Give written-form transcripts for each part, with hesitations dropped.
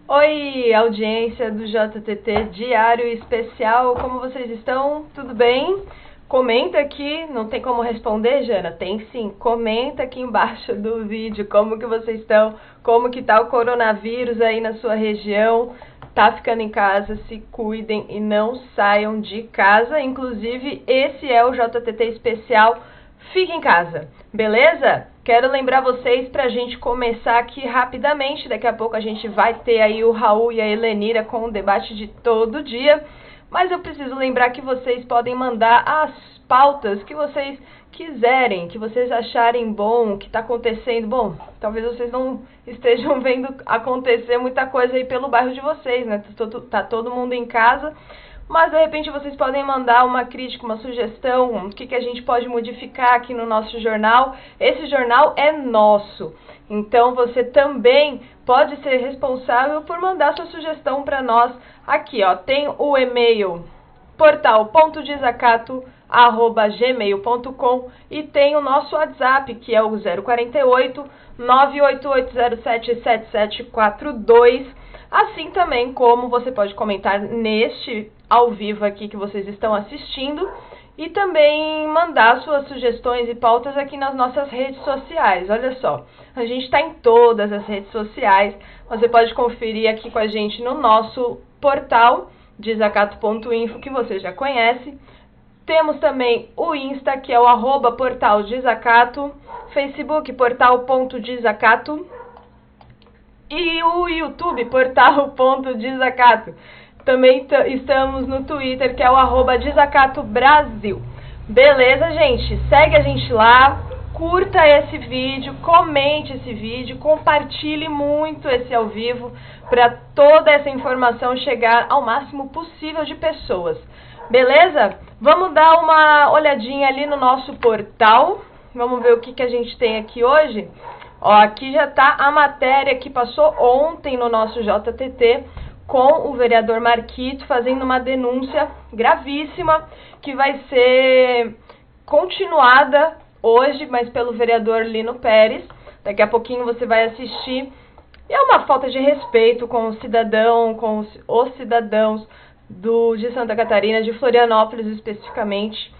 Oi, audiência do JTT Diário Especial, como vocês estão? Tudo bem? Comenta aqui, não tem como responder, Jana? Tem sim, comenta aqui embaixo do vídeo como que vocês estão, como que tá o coronavírus aí na sua região. Tá ficando em casa, se cuidem e não saiam de casa. Inclusive, esse é o JTT Especial Fique em Casa, beleza? Quero lembrar vocês para a gente começar aqui rapidamente. Daqui a pouco a gente vai ter aí o Raul e a Helenira com o debate de todo dia. Mas eu preciso lembrar que vocês podem mandar as pautas que vocês quiserem, que vocês acharem bom, o que está acontecendo. Bom, talvez vocês não estejam vendo acontecer muita coisa aí pelo bairro de vocês, né? Tá todo mundo em casa. Mas, de repente, vocês podem mandar uma crítica, uma sugestão, o que a gente pode modificar aqui no nosso jornal. Esse jornal é nosso, então você também pode ser responsável por mandar sua sugestão para nós aqui, ó. Tem o e-mail portal.desacato@gmail.com e tem o nosso WhatsApp, que é o 048 988077742. Assim também como você pode comentar neste ao vivo aqui que vocês estão assistindo e também mandar suas sugestões e pautas aqui nas nossas redes sociais. Olha só, a gente está em todas as redes sociais, você pode conferir aqui com a gente no nosso portal desacato.info, que você já conhece. Temos também o Insta, que é o @portaldesacato, Facebook portal.desacato e o YouTube portal.desacato. Também estamos no Twitter, que é o @desacatobrasil. Beleza, gente? Segue a gente lá, curta esse vídeo, comente esse vídeo, compartilhe muito esse ao vivo para toda essa informação chegar ao máximo possível de pessoas. Beleza? Vamos dar uma olhadinha ali no nosso portal. Vamos ver o que a gente tem aqui hoje. Ó, aqui já está a matéria que passou ontem no nosso JTT, com o vereador Marquito fazendo uma denúncia gravíssima que vai ser continuada hoje, mas pelo vereador Lino Pérez. Daqui a pouquinho você vai assistir. E é uma falta de respeito com o cidadão, com os cidadãos de Santa Catarina, de Florianópolis especificamente.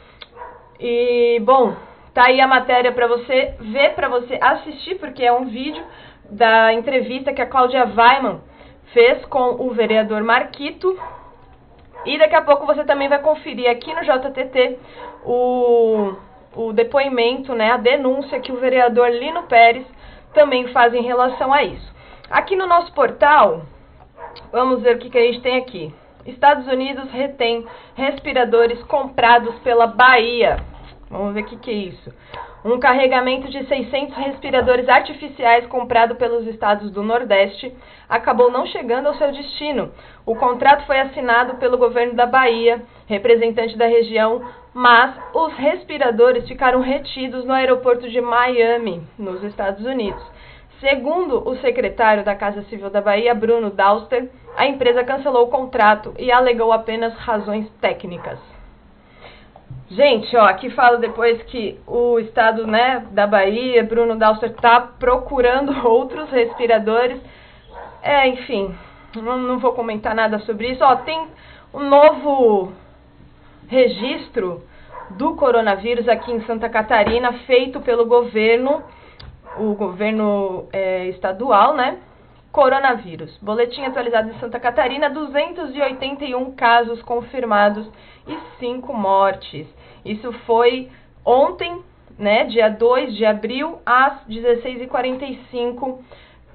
E, bom, tá aí a matéria para você ver, para você assistir, porque é um vídeo da entrevista que a Cláudia Weimann fez com o vereador Marquito. E daqui a pouco você também vai conferir aqui no JTT o depoimento, né, a denúncia que o vereador Lino Pérez também faz em relação a isso. Aqui no nosso portal, vamos ver o que a gente tem aqui. Estados Unidos retém respiradores comprados pela Bahia. Vamos ver o que é isso. Um carregamento de 600 respiradores artificiais comprado pelos estados do Nordeste acabou não chegando ao seu destino. O contrato foi assinado pelo governo da Bahia, representante da região, mas os respiradores ficaram retidos no aeroporto de Miami, nos Estados Unidos. Segundo o secretário da Casa Civil da Bahia, Bruno Dauster, a empresa cancelou o contrato e alegou apenas razões técnicas. Gente, ó, aqui fala depois que o estado, né, da Bahia, Bruno Dauster, está procurando outros respiradores. Enfim, não vou comentar nada sobre isso. Ó, tem um novo registro do coronavírus aqui em Santa Catarina, feito pelo governo, o governo estadual, né? Coronavírus. Boletim atualizado em Santa Catarina, 281 casos confirmados e 5 mortes. Isso foi ontem, né, dia 2 de abril, às 16h45,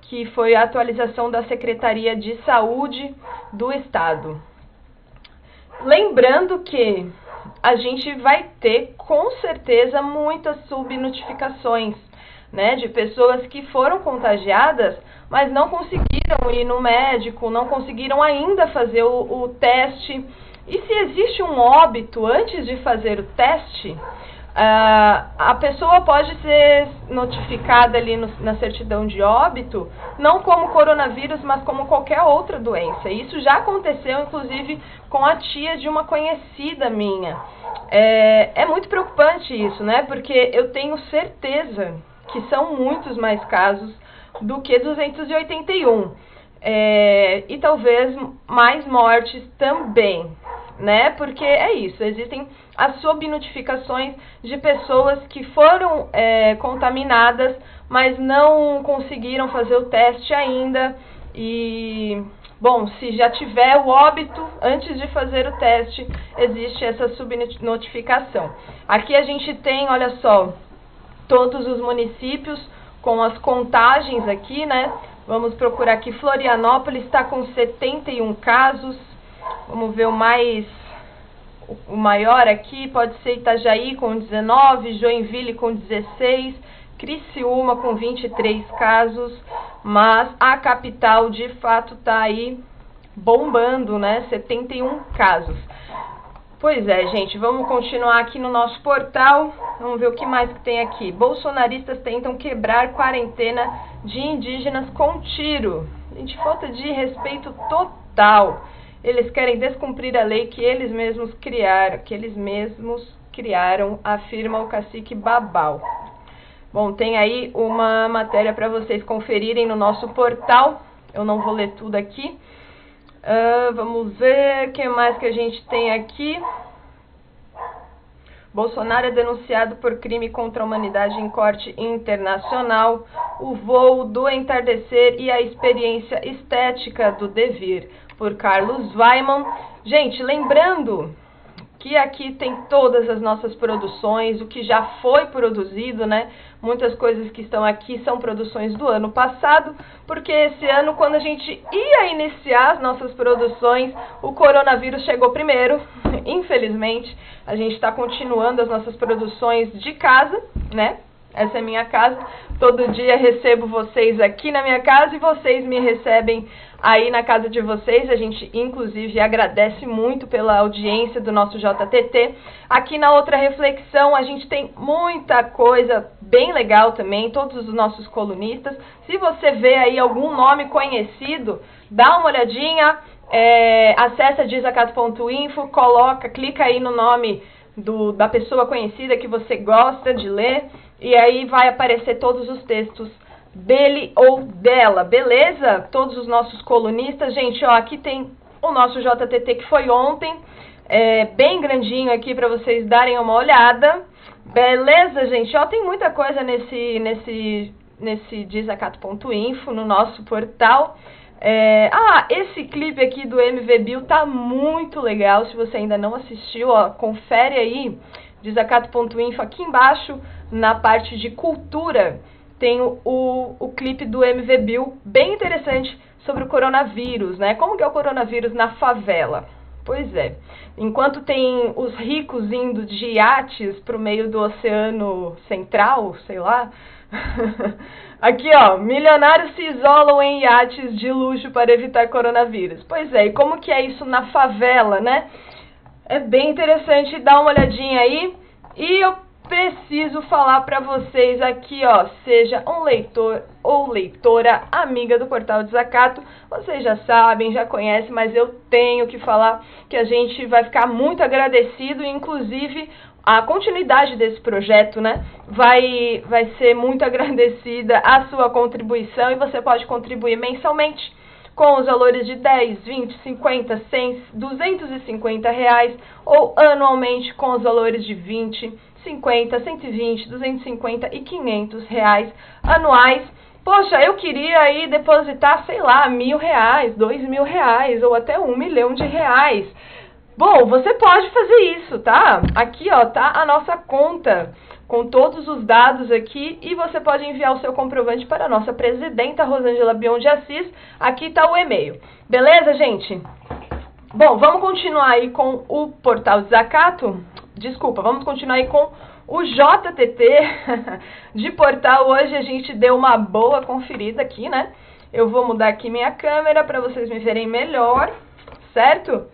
que foi a atualização da Secretaria de Saúde do Estado. Lembrando que a gente vai ter, com certeza, muitas subnotificações, né, de pessoas que foram contagiadas, mas não conseguiram ir no médico, não conseguiram ainda fazer o teste. E se existe um óbito antes de fazer o teste, a pessoa pode ser notificada ali na certidão de óbito, não como coronavírus, mas como qualquer outra doença. Isso já aconteceu, inclusive, com a tia de uma conhecida minha. É muito preocupante isso, né? Porque eu tenho certeza que são muitos mais casos do que 281. e talvez mais mortes também, né? Porque é isso, existem as subnotificações de pessoas que foram contaminadas, mas não conseguiram fazer o teste ainda. E, bom, se já tiver o óbito antes de fazer o teste, existe essa subnotificação. Aqui a gente tem, olha só, todos os municípios com as contagens aqui, né? Vamos procurar aqui. Florianópolis está com 71 casos. Vamos ver o maior aqui, pode ser Itajaí com 19, Joinville com 16, Criciúma com 23 casos, mas a capital de fato está aí bombando, né? 71 casos. Pois é, gente, vamos continuar aqui no nosso portal, vamos ver o que mais que tem aqui. Bolsonaristas tentam quebrar quarentena de indígenas com tiro. Gente, falta de respeito total. Eles querem descumprir a lei que eles mesmos criaram, afirma o cacique Babau. Bom, tem aí uma matéria para vocês conferirem no nosso portal. Eu não vou ler tudo aqui. Vamos ver o que mais que a gente tem aqui. Bolsonaro é denunciado por crime contra a humanidade em corte internacional. O voo do entardecer e a experiência estética do devir, por Carlos Weyman. Gente, lembrando que aqui tem todas as nossas produções, o que já foi produzido, né? Muitas coisas que estão aqui são produções do ano passado, porque esse ano, quando a gente ia iniciar as nossas produções, o coronavírus chegou primeiro, infelizmente. A gente está continuando as nossas produções de casa, né? Essa é minha casa. Todo dia recebo vocês aqui na minha casa e vocês me recebem aí na casa de vocês. A gente, inclusive, agradece muito pela audiência do nosso JTT. Aqui na outra reflexão, a gente tem muita coisa bem legal também, todos os nossos colunistas. Se você vê aí algum nome conhecido, dá uma olhadinha, acessa desacato.info, clica aí no nome da pessoa conhecida que você gosta de ler, e aí vai aparecer todos os textos dele ou dela, beleza? Todos os nossos colunistas. Gente, ó, aqui tem o nosso JTT que foi ontem, bem grandinho aqui para vocês darem uma olhada, beleza, gente? Ó, tem muita coisa nesse desacato.info, no nosso portal. Esse clipe aqui do MVBio tá muito legal. Se você ainda não assistiu, ó, confere aí, desacato.info, aqui embaixo na parte de cultura tem o clipe do MVBio, bem interessante, sobre o coronavírus, né? Como que é o coronavírus na favela? Pois é, enquanto tem os ricos indo de iates pro meio do Oceano Central, sei lá, aqui ó, milionários se isolam em iates de luxo para evitar coronavírus. Pois é, e como que é isso na favela, né? É bem interessante, dá uma olhadinha aí. E eu preciso falar para vocês aqui, ó, seja um leitor ou leitora amiga do Portal Desacato, vocês já sabem, já conhecem, mas eu tenho que falar que a gente vai ficar muito agradecido, inclusive a continuidade desse projeto, né, vai ser muito agradecida a sua contribuição, e você pode contribuir mensalmente com os valores de 10, 20, 50, 100, 250 reais, ou anualmente com os valores de 20, 50, 120, 250 e 500 reais anuais. Poxa, eu queria aí depositar, sei lá, R$1.000, R$2.000 ou até R$1 milhão. Bom, você pode fazer isso, tá? Aqui, ó, tá a nossa conta com todos os dados aqui, e você pode enviar o seu comprovante para a nossa presidenta Rosângela Bion de Assis. Aqui tá o e-mail. Beleza, gente? Bom, vamos continuar aí com o Portal Desacato. Desculpa, vamos continuar aí com o JTT de portal. Hoje a gente deu uma boa conferida aqui, né? Eu vou mudar aqui minha câmera para vocês me verem melhor, certo?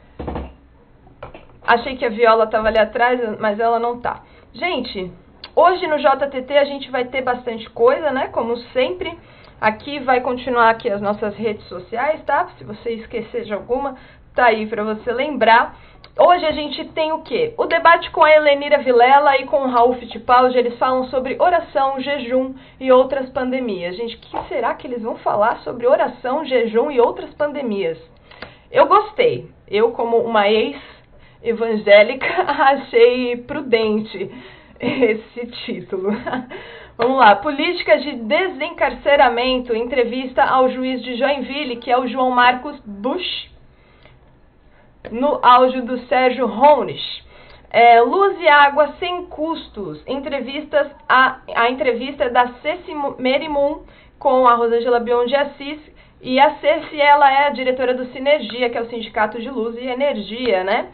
Achei que a Viola estava ali atrás, mas ela não tá. Gente, hoje no JTT a gente vai ter bastante coisa, né? Como sempre. Aqui vai continuar aqui as nossas redes sociais, tá? Se você esquecer de alguma, Tá aí para você lembrar. Hoje a gente tem o quê? O debate com a Helenira Vilela e com o Raul Fittipaldi. Eles falam sobre oração, jejum e outras pandemias. Gente, o que será que eles vão falar sobre oração, jejum e outras pandemias? Eu gostei. Eu, como uma ex-evangélica, achei prudente esse título. Vamos lá. Políticas de desencarceramento. Entrevista ao juiz de Joinville, que é o João Marcos Bush, no áudio do Sérgio Rones. Luz e água sem custos. A entrevista é da Ceci Merimum com a Rosângela Bion de Assis. E a Ceci, ela é a diretora do Sinergia, que é o Sindicato de Luz e Energia, né?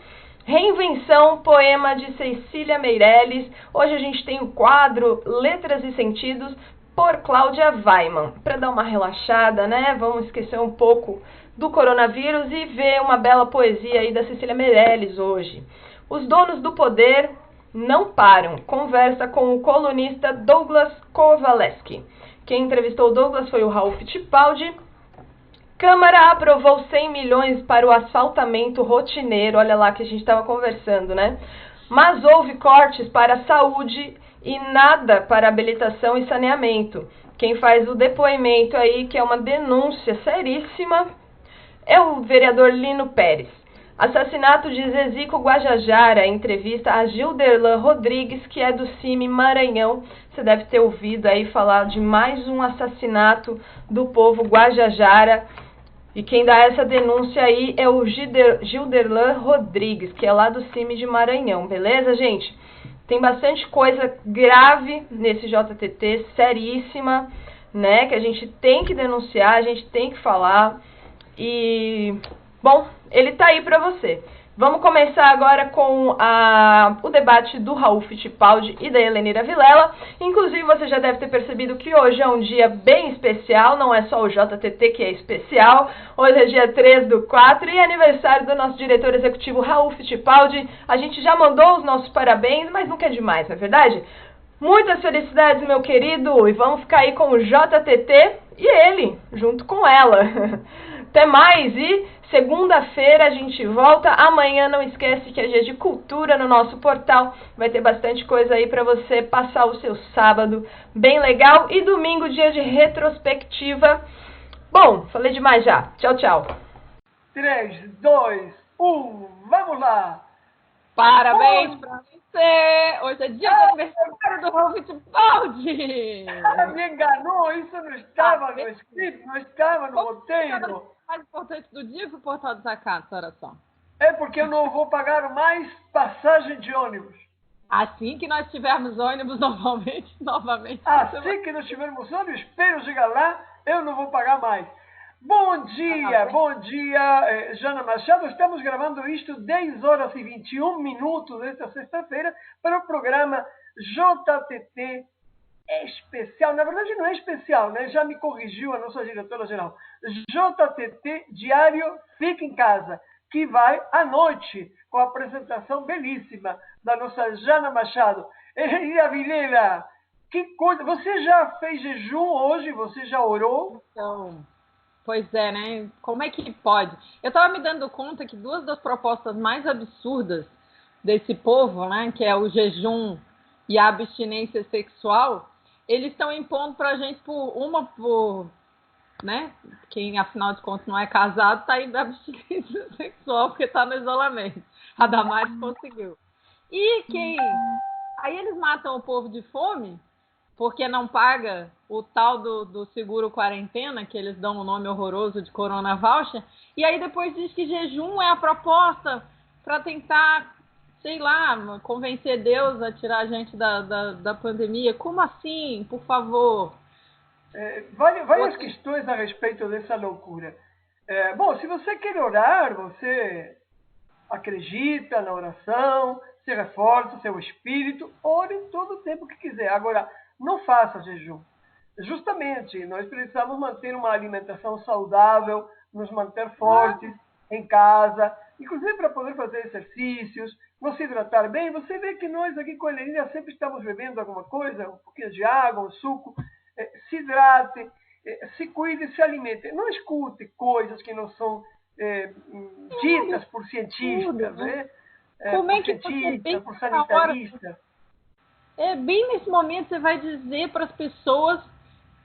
Reinvenção, poema de Cecília Meirelles. Hoje a gente tem o quadro Letras e Sentidos, por Cláudia Weiman. Para dar uma relaxada, né? Vamos esquecer um pouco do coronavírus e ver uma bela poesia aí da Cecília Meirelles hoje. Os donos do poder não param. Conversa com o colunista Douglas Kowaleski. Quem entrevistou o Douglas foi o Raul Fittipaldi. Câmara aprovou 100 milhões para o asfaltamento rotineiro. Olha lá que a gente estava conversando, né? Mas houve cortes para a saúde e nada para habilitação e saneamento. Quem faz o depoimento aí, que é uma denúncia seríssima, é o vereador Lino Pérez. Assassinato de Zezico Guajajara, entrevista a Gilderlan Rodrigues, que é do CIMI Maranhão. Você deve ter ouvido aí falar de mais um assassinato do povo Guajajara. E quem dá essa denúncia aí é o Gilderlan Rodrigues, que é lá do CIMI de Maranhão, beleza, gente? Tem bastante coisa grave nesse JTT, seríssima, né? Que a gente tem que denunciar, a gente tem que falar. E, bom, ele tá aí pra você. Vamos começar agora com o debate do Raul Fittipaldi e da Helenira Vilela. Inclusive, você já deve ter percebido que hoje é um dia bem especial, não é só o JTT que é especial. Hoje é dia 3/4 e aniversário do nosso diretor executivo Raul Fittipaldi. A gente já mandou os nossos parabéns, mas nunca é demais, não é verdade? Muitas felicidades, meu querido, e vamos ficar aí com o JTT e ele, junto com ela. Até mais e segunda-feira a gente volta. Amanhã não esquece que é dia de cultura no nosso portal. Vai ter bastante coisa aí para você passar o seu sábado bem legal. E domingo, dia de retrospectiva. Bom, falei demais já. Tchau, tchau. 3, 2, 1, vamos lá! Parabéns pra você! Hoje é dia do aniversário do Raul Fittipaldi! Me enganou, isso não estava no script, não estava no roteiro. O mais importante do dia foi o Portal do Zacato, olha só. É porque eu não vou pagar mais passagem de ônibus. Assim que nós tivermos ônibus novamente. Assim que nós tivermos ônibus, espero chegar lá, eu não vou pagar mais. Bom dia, Jana Machado. Estamos gravando isto 10 horas e 21 minutos desta sexta-feira para o programa JTT especial. Na verdade não é especial, né? Já me corrigiu a nossa diretora-geral. JTT Diário Fica em Casa, que vai à noite com a apresentação belíssima da nossa Jana Machado. Helenira Vilela, que coisa! Você já fez jejum hoje? Você já orou? Então... Pois é, né? Como é que pode? Eu estava me dando conta que duas das propostas mais absurdas desse povo, né, que é o jejum e a abstinência sexual, eles estão impondo para a gente por, né? Quem afinal de contas não é casado está indo da abstinência sexual porque está no isolamento. A Damares conseguiu. E aí eles matam o povo de fome porque não paga o tal do seguro quarentena, que eles dão um nome horroroso de Corona Voucher, e aí depois diz que jejum é a proposta para tentar, sei lá, convencer Deus a tirar a gente da pandemia. Como assim? Por favor. Várias questões a respeito dessa loucura. Bom, se você quer orar, você acredita na oração, se reforça seu espírito, ore todo o tempo que quiser. Agora, não faça jejum. Justamente, nós precisamos manter uma alimentação saudável, nos manter fortes em casa, inclusive para poder fazer exercícios, nos hidratar bem. Você vê que nós aqui com a Helenira sempre estamos bebendo alguma coisa, um pouquinho de água, um suco. Se hidrate, se cuide, se alimente. Não escute coisas que não são ditas por cientistas, né? Por é que cientistas, por sanitaristas. Bem nesse momento você vai dizer para as pessoas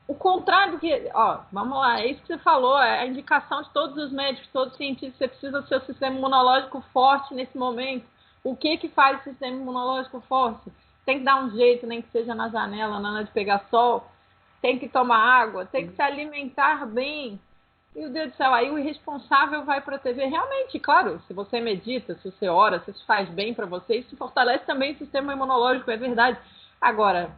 o contrário do que... vamos lá, é isso que você falou, é a indicação de todos os médicos, todos os cientistas, você precisa do seu sistema imunológico forte nesse momento. O que faz o sistema imunológico forte? Tem que dar um jeito, nem que seja na janela, na hora de pegar sol, tem que tomar água, tem que se alimentar bem. Meu Deus do céu, aí o irresponsável vai para a TV. Realmente, claro, se você medita, se você ora, se isso faz bem para você, isso fortalece também o sistema imunológico, é verdade. Agora,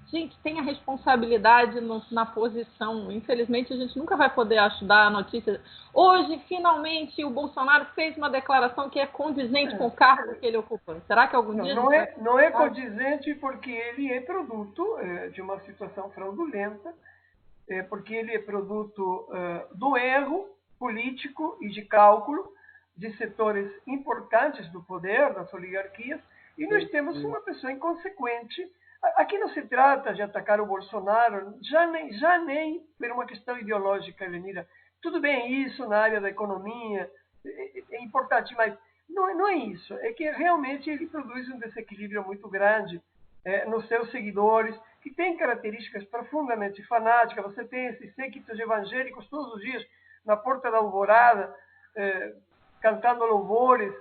gente, tem a responsabilidade na posição. Infelizmente, a gente nunca vai poder ajudar a notícia. Hoje, finalmente, o Bolsonaro fez uma declaração que é condizente com o cargo que ele ocupa. Será que algum dia... Não é condizente porque ele é produto de uma situação fraudulenta, porque ele é produto do erro político e de cálculo de setores importantes do poder, das oligarquias, e nós temos uma pessoa inconsequente. Aqui não se trata de atacar o Bolsonaro, já nem por uma questão ideológica, Elenira. Tudo bem isso na área da economia, é importante, mas não é isso. É que realmente ele produz um desequilíbrio muito grande nos seus seguidores, que tem características profundamente fanáticas. Você tem esses séquitos evangélicos todos os dias na porta da alvorada, cantando louvores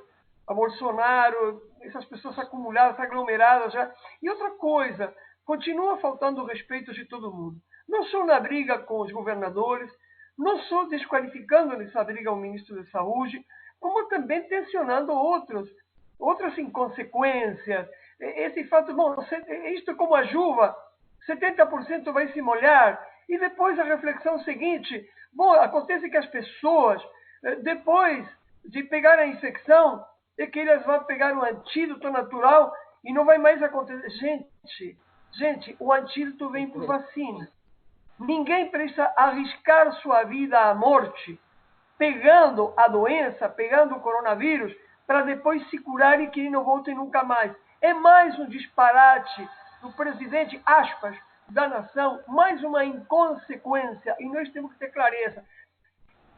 a Bolsonaro, essas pessoas acumuladas, aglomeradas já. E outra coisa, continua faltando o respeito de todo mundo. Não só na briga com os governadores, não só desqualificando nessa briga o ministro da Saúde, como também tensionando outras inconsequências. Esse fato, isto como a chuva, 70% vai se molhar, e depois a reflexão seguinte, acontece que as pessoas, depois de pegar a infecção, é que elas vão pegar um antídoto natural e não vai mais acontecer. Gente, o antídoto vem por vacina. Ninguém precisa arriscar sua vida à morte, pegando a doença, pegando o coronavírus, para depois se curar e que ele não volte nunca mais. É mais um disparate do presidente, aspas, da nação, mais uma inconsequência, e nós temos que ter clareza.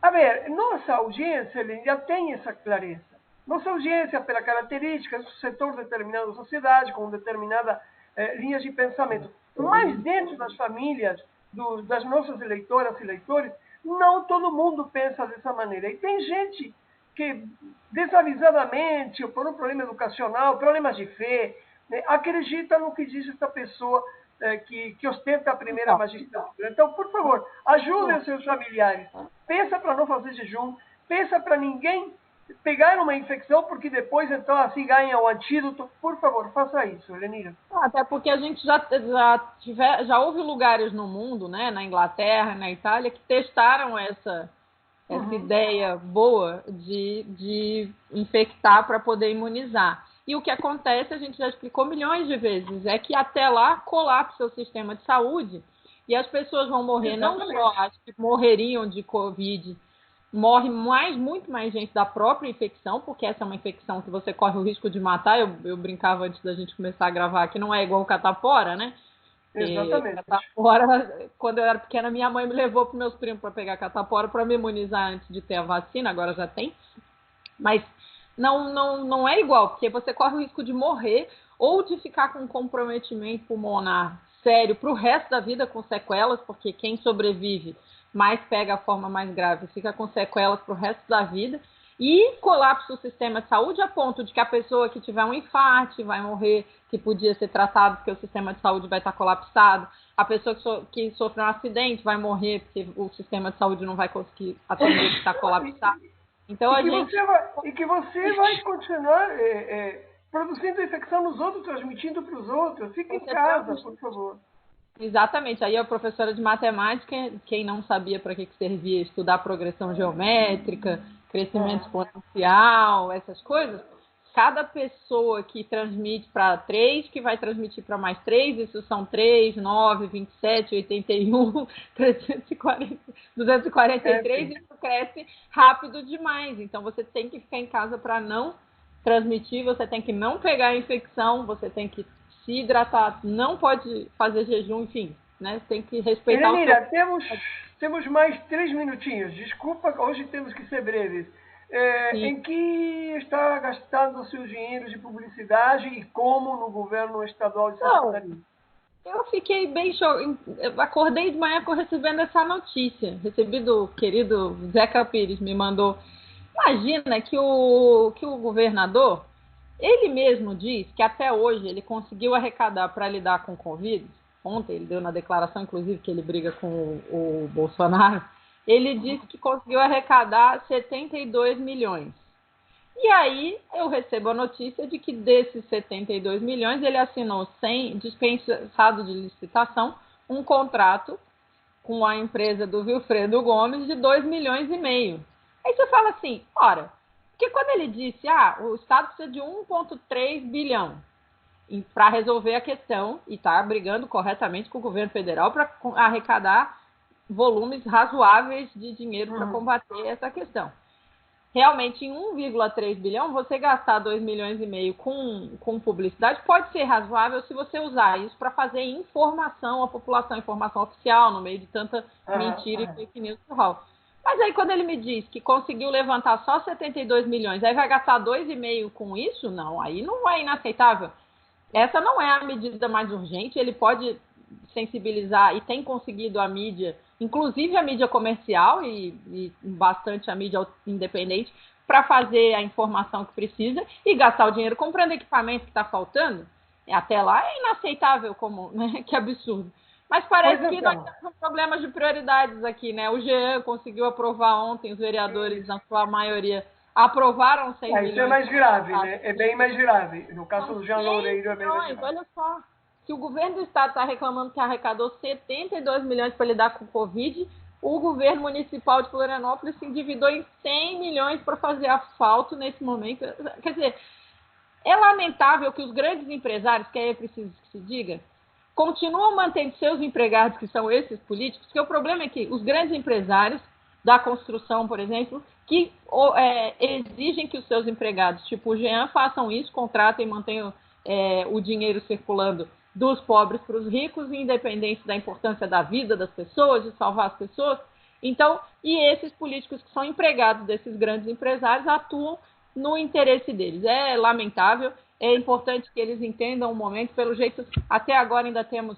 A ver, nossa audiência já tem essa clareza. Nossa audiência, pela característica do setor determinado da sociedade, com determinadas linhas de pensamento. Mas dentro das famílias, das nossas eleitoras e eleitores, não todo mundo pensa dessa maneira. E tem gente que, desavisadamente, ou por um problema educacional, problemas de fé, acredita no que diz essa pessoa que ostenta a primeira magistratura. Então, por favor, ajudem os seus familiares. Pensa para não fazer jejum, pensa para ninguém pegar uma infecção, porque depois, então, assim ganha o antídoto. Por favor, faça isso, Elenira. Até porque a gente já houve lugares no mundo, né, na Inglaterra, na Itália, que testaram essa ideia boa de infectar para poder imunizar. E o que acontece, a gente já explicou milhões de vezes, é que até lá colapsa o sistema de saúde e as pessoas vão morrer. Exatamente. Não só as que morreriam de Covid, morre muito mais gente da própria infecção, porque essa é uma infecção que você corre o risco de matar. Eu brincava antes da gente começar a gravar que não é igual catapora, né? Exatamente. Catapora, quando eu era pequena, minha mãe me levou para meus primos para pegar catapora para me imunizar antes de ter a vacina, agora já tem. Mas não é igual, porque você corre o risco de morrer ou de ficar com um comprometimento pulmonar sério para o resto da vida com sequelas, porque quem sobrevive mais pega a forma mais grave, fica com sequelas para o resto da vida, e colapsa o sistema de saúde a ponto de que a pessoa que tiver um infarto vai morrer, que podia ser tratado porque o sistema de saúde vai estar colapsado, a pessoa que sofre um acidente vai morrer porque o sistema de saúde não vai conseguir atender que está colapsado. Então, que você vai continuar produzindo infecção nos outros, transmitindo para os outros. Fique em casa, por favor. Exatamente. Aí a professora de matemática, quem não sabia para que servia estudar progressão geométrica, crescimento exponencial, essas coisas, cada pessoa que transmite para 3, que vai transmitir para mais 3, isso são 3, 9, 27, 81, 340, 243, isso cresce rápido demais. Então, você tem que ficar em casa para não transmitir, você tem que não pegar a infecção, você tem que se hidratar, não pode fazer jejum, enfim. né? Tem que respeitar Elenira, temos mais 3 minutinhos. Desculpa, hoje temos que ser breves. Em que está gastando seus dinheiros de publicidade e como no governo estadual de Santa Catarina? Eu fiquei bem eu acordei de manhã recebendo essa notícia. Recebi do querido Zeca Pires, me mandou. Imagina que o governador, ele mesmo diz que até hoje ele conseguiu arrecadar para lidar com o Covid. Ontem ele deu na declaração, inclusive, que ele briga com o Bolsonaro. Ele disse que conseguiu arrecadar 72 milhões. E aí eu recebo a notícia de que desses 72 milhões ele assinou sem dispensado de licitação um contrato com a empresa do Wilfredo Gomes de 2,5 milhões. Aí você fala assim, ora, porque quando ele disse, o Estado precisa de 1,3 bilhão para resolver a questão e está brigando corretamente com o governo federal para arrecadar volumes razoáveis de dinheiro para combater essa questão. Realmente, em 1,3 bilhão, você gastar 2,5 milhões com publicidade pode ser razoável se você usar isso para fazer informação à população, informação oficial, no meio de tanta mentira e fake news que rola. Mas aí, quando ele me diz que conseguiu levantar só 72 milhões, aí vai gastar 2,5 com isso? Não, aí não é inaceitável. Essa não é a medida mais urgente, ele pode sensibilizar e tem conseguido a mídia, inclusive a mídia comercial e bastante a mídia independente, para fazer a informação que precisa e gastar o dinheiro comprando equipamento que está faltando. Até lá é inaceitável, né? Que absurdo. Mas parece que nós temos problemas de prioridades aqui, né? O Jean conseguiu aprovar ontem, os vereadores, na sua maioria, aprovaram 6 milhões. Isso é mais grave, né? É bem mais grave. No caso do Jean Loureiro é bem mais grave. Olha só. Se o governo do estado está reclamando que arrecadou 72 milhões para lidar com o Covid, o governo municipal de Florianópolis se endividou em 100 milhões para fazer asfalto nesse momento. Quer dizer, é lamentável que os grandes empresários, que aí é preciso que se diga, continuam mantendo seus empregados, que são esses políticos, porque o problema é que os grandes empresários da construção, por exemplo, que exigem que os seus empregados, tipo o Jean, façam isso, contratem e mantenham o dinheiro circulando dos pobres para os ricos, independente da importância da vida das pessoas, de salvar as pessoas. Então, e esses políticos que são empregados desses grandes empresários atuam no interesse deles. É lamentável, é importante que eles entendam o momento. Pelo jeito, até agora ainda temos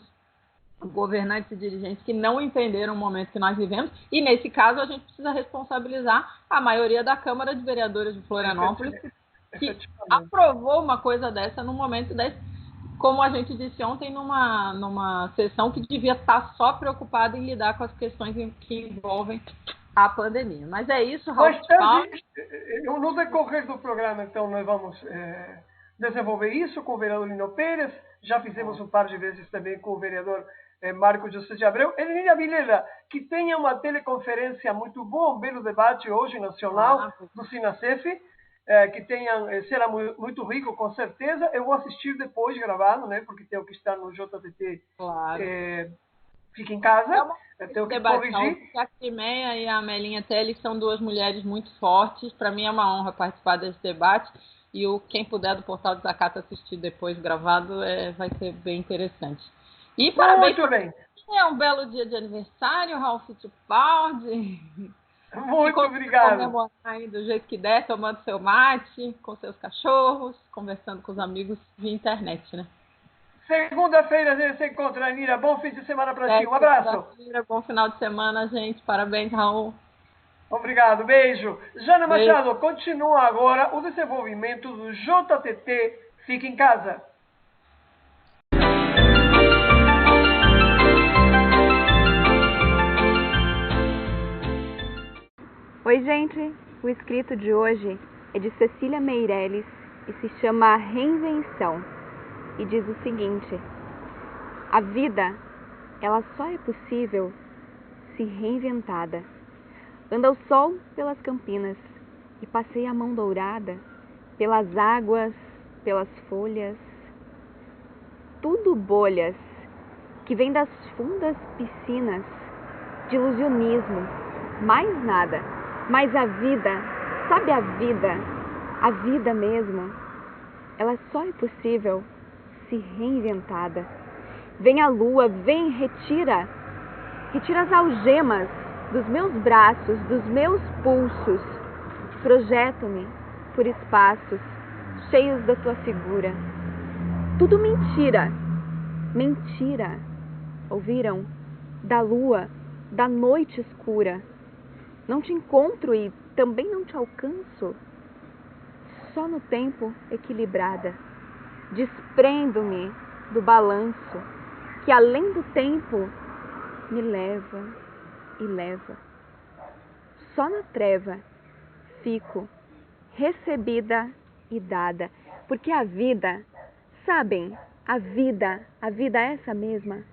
governantes e dirigentes que não entenderam o momento que nós vivemos, e nesse caso a gente precisa responsabilizar a maioria da Câmara de Vereadores de Florianópolis, que aprovou uma coisa dessa num momento desse, como a gente disse ontem, numa sessão que devia estar só preocupada em lidar com as questões que envolvem a pandemia. Mas é isso, Raul. No decorrer do programa, então, nós vamos desenvolver isso com o vereador Lino Pérez. Já fizemos um par de vezes também com o vereador Marco José de Abreu. Elenira Vilela, que tenha uma teleconferência muito boa, um belo debate hoje nacional do Sinacef, que será muito rico, com certeza. Eu vou assistir depois gravado, né? Porque tenho que estar no JTT. Claro. Fica em casa. Tenho que corrigir. A Crimeia e a Amelinha Teles são duas mulheres muito fortes. Para mim é uma honra participar desse debate. E quem puder do Portal do Zacata assistir depois gravado vai ser bem interessante. E parabéns. Muito bem. É um belo dia de aniversário, Ralph Fittipaldi. Muito obrigado. Comemorar aí do jeito que der, tomando seu mate, com seus cachorros, conversando com os amigos via internet, né? Segunda-feira a gente se encontra, Nira. Bom fim de semana para ti. Um abraço. Bom final de semana, gente. Parabéns, Raul. Obrigado. Beijo. Jana Machado, continua agora o desenvolvimento do JTT Fica em Casa. Oi, gente! O escrito de hoje é de Cecília Meirelles e se chama Reinvenção. E diz o seguinte: a vida, ela só é possível se reinventada. Anda o sol pelas campinas e passeia a mão dourada pelas águas, pelas folhas. Tudo bolhas que vem das fundas piscinas de ilusionismo, mais nada. Mas a vida, sabe a vida mesmo, ela só é possível se reinventada. Vem a lua, vem, retira as algemas dos meus braços, dos meus pulsos. Projeto-me por espaços cheios da tua figura. Tudo mentira, mentira. Ouviram? Da lua, da noite escura. Não te encontro e também não te alcanço. Só no tempo equilibrada. Desprendo-me do balanço que além do tempo me leva e leva. Só na treva fico recebida e dada, porque a vida, sabem, a vida é essa mesma,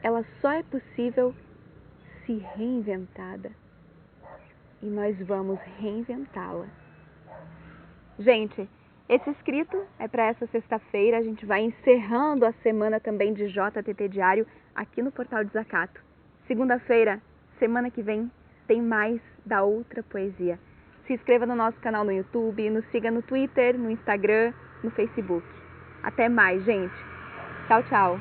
ela só é possível se reinventada. E nós vamos reinventá-la. Gente, esse escrito é para essa sexta-feira. A gente vai encerrando a semana também de JTT Diário aqui no Portal Desacato. Segunda-feira, semana que vem, tem mais da outra poesia. Se inscreva no nosso canal no YouTube, nos siga no Twitter, no Instagram, no Facebook. Até mais, gente. Tchau, tchau.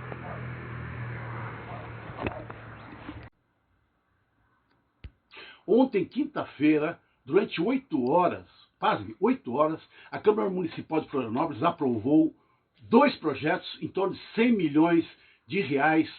Ontem, quinta-feira, durante 8 horas, pasme, 8 horas, a Câmara Municipal de Florianópolis aprovou 2 projetos em torno de 100 milhões de reais.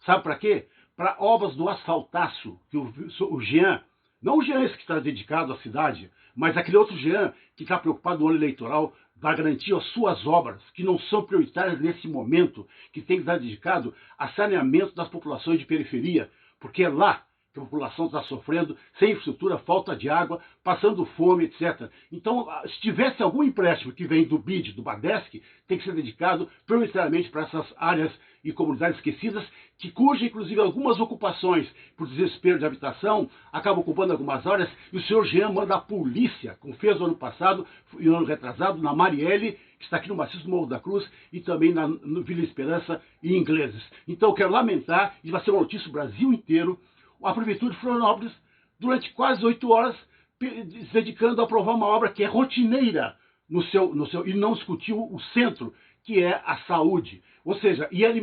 Sabe para quê? Para obras do asfaltaço, que o Jean, não o Jean esse que está dedicado à cidade, mas aquele outro Jean que está preocupado no ano eleitoral, vai garantir as suas obras, que não são prioritárias nesse momento, que tem que estar dedicado a saneamento das populações de periferia, porque é lá que a população está sofrendo, sem infraestrutura, falta de água, passando fome, etc. Então, se tivesse algum empréstimo que vem do BID, do Badesc, tem que ser dedicado prioritariamente para essas áreas e comunidades esquecidas, cuja, inclusive, algumas ocupações, por desespero de habitação, acabam ocupando algumas áreas, e o senhor Jean manda a polícia, como fez no ano passado e no ano retrasado, na Marielle, que está aqui no maciço do Morro da Cruz, e também no Vila Esperança e Ingleses. Então, eu quero lamentar, e vai ser uma notícia do Brasil inteiro, a Prefeitura de Florianópolis, durante quase 8 horas, se dedicando a aprovar uma obra que é rotineira e não discutiu o centro, que é a saúde. Ou seja, e ele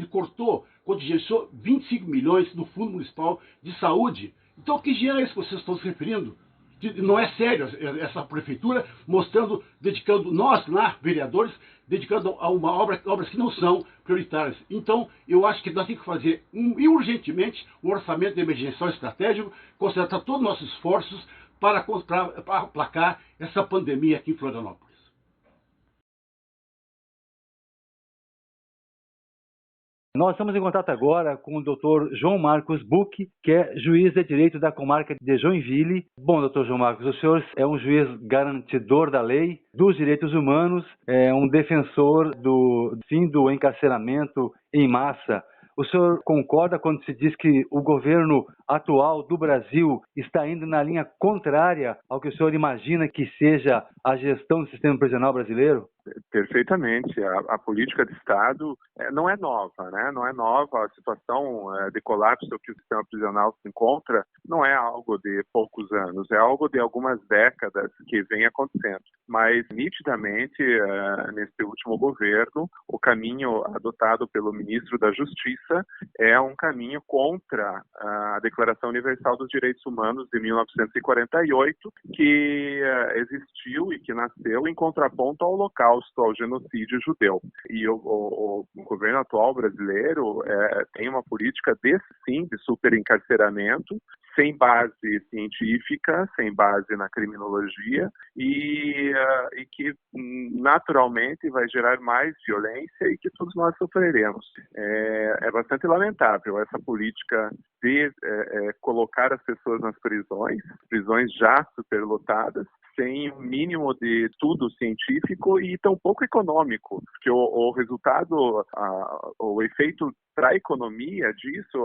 cortou, contingenciou 25 milhões no Fundo Municipal de Saúde. Então, que dinheiro é esse que vocês estão se referindo? Não é sério essa prefeitura dedicando nós lá, vereadores, dedicando a obras que não são prioritárias. Então, eu acho que nós temos que fazer e urgentemente um orçamento emergencial estratégico, concentrar todos os nossos esforços para aplacar essa pandemia aqui em Florianópolis. Nós estamos em contato agora com o Dr. João Marcos Buch, que é juiz de direito da comarca de Joinville. Bom, Dr. João Marcos, o senhor é um juiz garantidor da lei, dos direitos humanos, é um defensor do fim do encarceramento em massa. O senhor concorda quando se diz que o governo atual do Brasil está indo na linha contrária ao que o senhor imagina que seja a gestão do sistema prisional brasileiro? Perfeitamente. A política de Estado não é nova, né? Não é nova. A situação de colapso que o sistema prisional se encontra não é algo de poucos anos, é algo de algumas décadas que vem acontecendo. Mas, nitidamente, nesse último governo, o caminho adotado pelo ministro da Justiça é um caminho contra a Declaração Universal dos Direitos Humanos de 1948, que existiu e que nasceu em contraponto ao Holocausto, ao genocídio judeu. E o governo atual brasileiro tem uma política de superencarceramento, sem base científica, sem base na criminologia e que naturalmente vai gerar mais violência e que todos nós sofreremos. É bastante lamentável essa política de colocar as pessoas nas prisões já superlotadas, sem um mínimo de estudo científico e tão pouco econômico, porque o resultado, o efeito para a economia disso,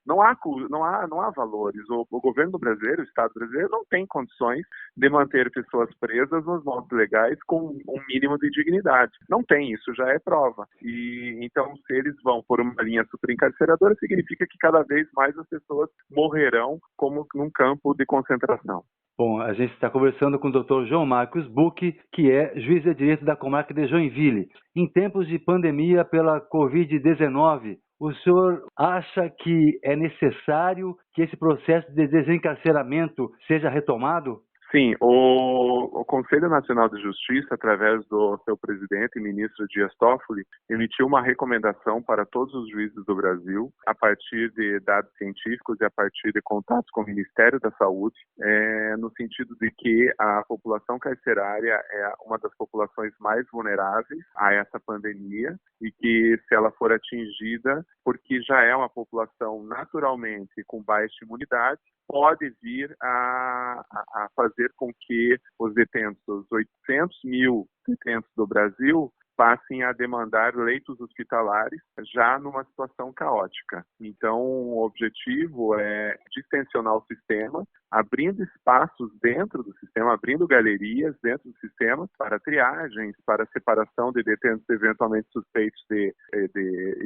não há valores. O governo brasileiro, o Estado brasileiro, não tem condições de manter pessoas presas nos moldes legais com um mínimo de dignidade. Não tem, isso já é prova. E então, se eles vão por uma linha superencarceradora, significa que cada vez mais as pessoas morrerão como num campo de concentração. Bom, a gente está conversando com o Dr. João Marcos Buch, que é juiz de direito da comarca de Joinville. Em tempos de pandemia pela Covid-19, o senhor acha que é necessário que esse processo de desencarceramento seja retomado? Sim, o Conselho Nacional de Justiça, através do seu presidente e ministro Dias Toffoli, emitiu uma recomendação para todos os juízes do Brasil, a partir de dados científicos e a partir de contatos com o Ministério da Saúde, no sentido de que a população carcerária é uma das populações mais vulneráveis a essa pandemia e que, se ela for atingida, porque já é uma população naturalmente com baixa imunidade, pode vir a fazer com que os detentos, os 800 mil detentos do Brasil, passem a demandar leitos hospitalares já numa situação caótica. Então, o objetivo é distensionar o sistema, abrindo espaços dentro do sistema, abrindo galerias dentro do sistema para triagens, para separação de detentos eventualmente suspeitos de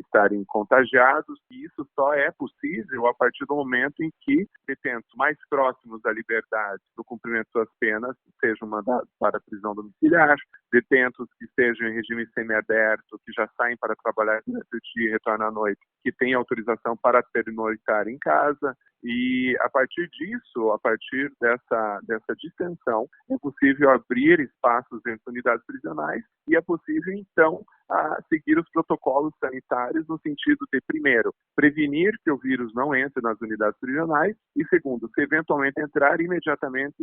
estarem contagiados. E isso só é possível a partir do momento em que detentos mais próximos da liberdade, do cumprimento de suas penas, sejam mandados para a prisão domiciliar, detentos que estejam em regime semiaberto, que já saem para trabalhar durante o dia e retornam à noite, que têm autorização para pernoitar em casa. E a partir disso, a partir dessa distensão, é possível abrir espaços dentro de unidades prisionais e é possível, então, seguir os protocolos sanitários no sentido de, primeiro, prevenir que o vírus não entre nas unidades prisionais e, segundo, se eventualmente entrar, imediatamente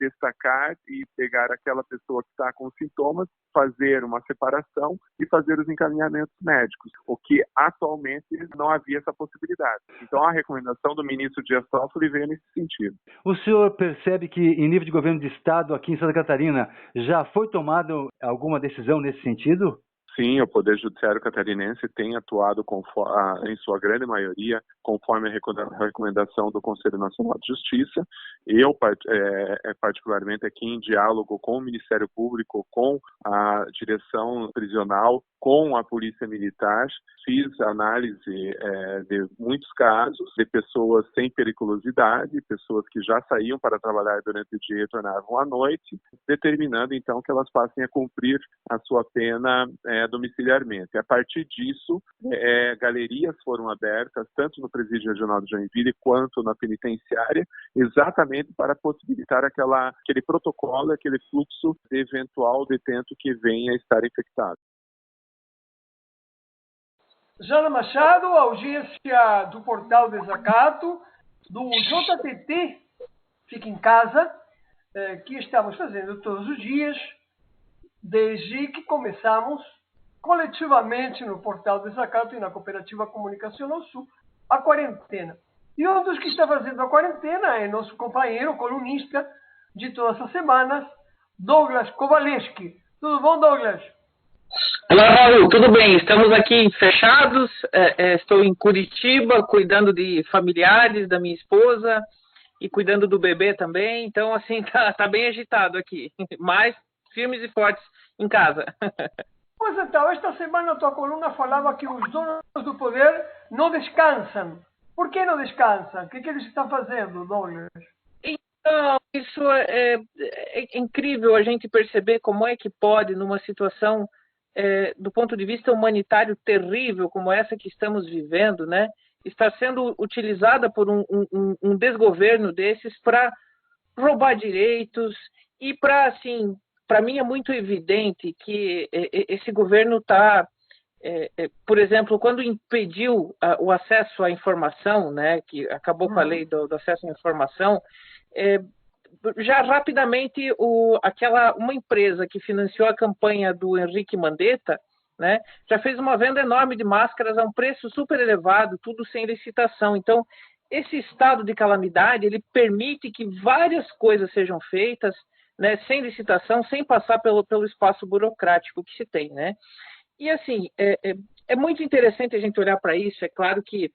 destacar e pegar aquela pessoa que está com sintomas, fazer uma separação e fazer os encaminhamentos médicos, o que atualmente não havia essa possibilidade. Então, a recomendação do ministro Dias Toffoli veio nesse sentido. O senhor percebe que, em nível de governo de Estado, aqui em Santa Catarina, já foi tomada alguma decisão nesse sentido? Sim, o Poder Judiciário catarinense tem atuado, em sua grande maioria, conforme a recomendação do Conselho Nacional de Justiça. Eu, particularmente, aqui em diálogo com o Ministério Público, com a direção prisional, com a Polícia Militar, fiz análise de muitos casos de pessoas sem periculosidade, pessoas que já saíam para trabalhar durante o dia e retornavam à noite, determinando, então, que elas passem a cumprir a sua pena domiciliarmente. A partir disso, galerias foram abertas, tanto no Presídio Regional de Joinville quanto na penitenciária, exatamente para possibilitar aquele protocolo, aquele fluxo de eventual detento que venha a estar infectado. Jana Machado, audiência do Portal Desacato, do JTT, Fica em Casa, que estamos fazendo todos os dias, desde que começamos coletivamente no Portal Desacato e na Cooperativa Comunicacional Sul, a quarentena. E um dos que está fazendo a quarentena é nosso companheiro, colunista de todas as semanas, Douglas Kowaleski. Tudo bom, Douglas? Olá, Raul, tudo bem? Estamos aqui fechados, estou em Curitiba, cuidando de familiares da minha esposa e cuidando do bebê também, então, assim, tá bem agitado aqui, mas firmes e fortes em casa. Pois então, esta semana a tua coluna falava que os donos do poder não descansam. Por que não descansam? O que eles estão fazendo, Douglas? Então, isso é incrível a gente perceber como é que pode, numa situação do ponto de vista humanitário terrível como essa que estamos vivendo, né, está sendo utilizada por um desgoverno desses para roubar direitos e para, assim, para mim é muito evidente que esse governo está, por exemplo, quando impediu o acesso à informação, né, que acabou com a lei do acesso à informação, já rapidamente uma empresa que financiou a campanha do Henrique Mandetta, né, já fez uma venda enorme de máscaras a um preço super elevado, tudo sem licitação. Então, esse estado de calamidade, ele permite que várias coisas sejam feitas, né, sem licitação, sem passar pelo espaço burocrático que se tem, né? E, assim, é muito interessante a gente olhar para isso. É claro que,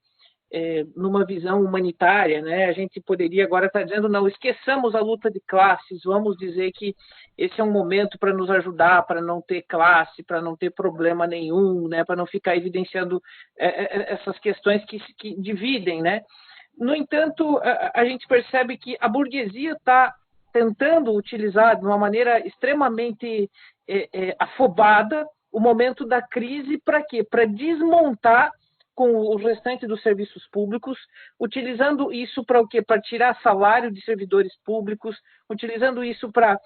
numa visão humanitária, né, a gente poderia agora estar dizendo, não, esqueçamos a luta de classes, vamos dizer que esse é um momento para nos ajudar, para não ter classe, para não ter problema nenhum, né, para não ficar evidenciando essas questões que dividem, né? No entanto, a gente percebe que a burguesia está tentando utilizar de uma maneira extremamente afobada o momento da crise para quê? Para desmontar com o restante dos serviços públicos, utilizando isso para o quê? Para tirar salário de servidores públicos, utilizando isso para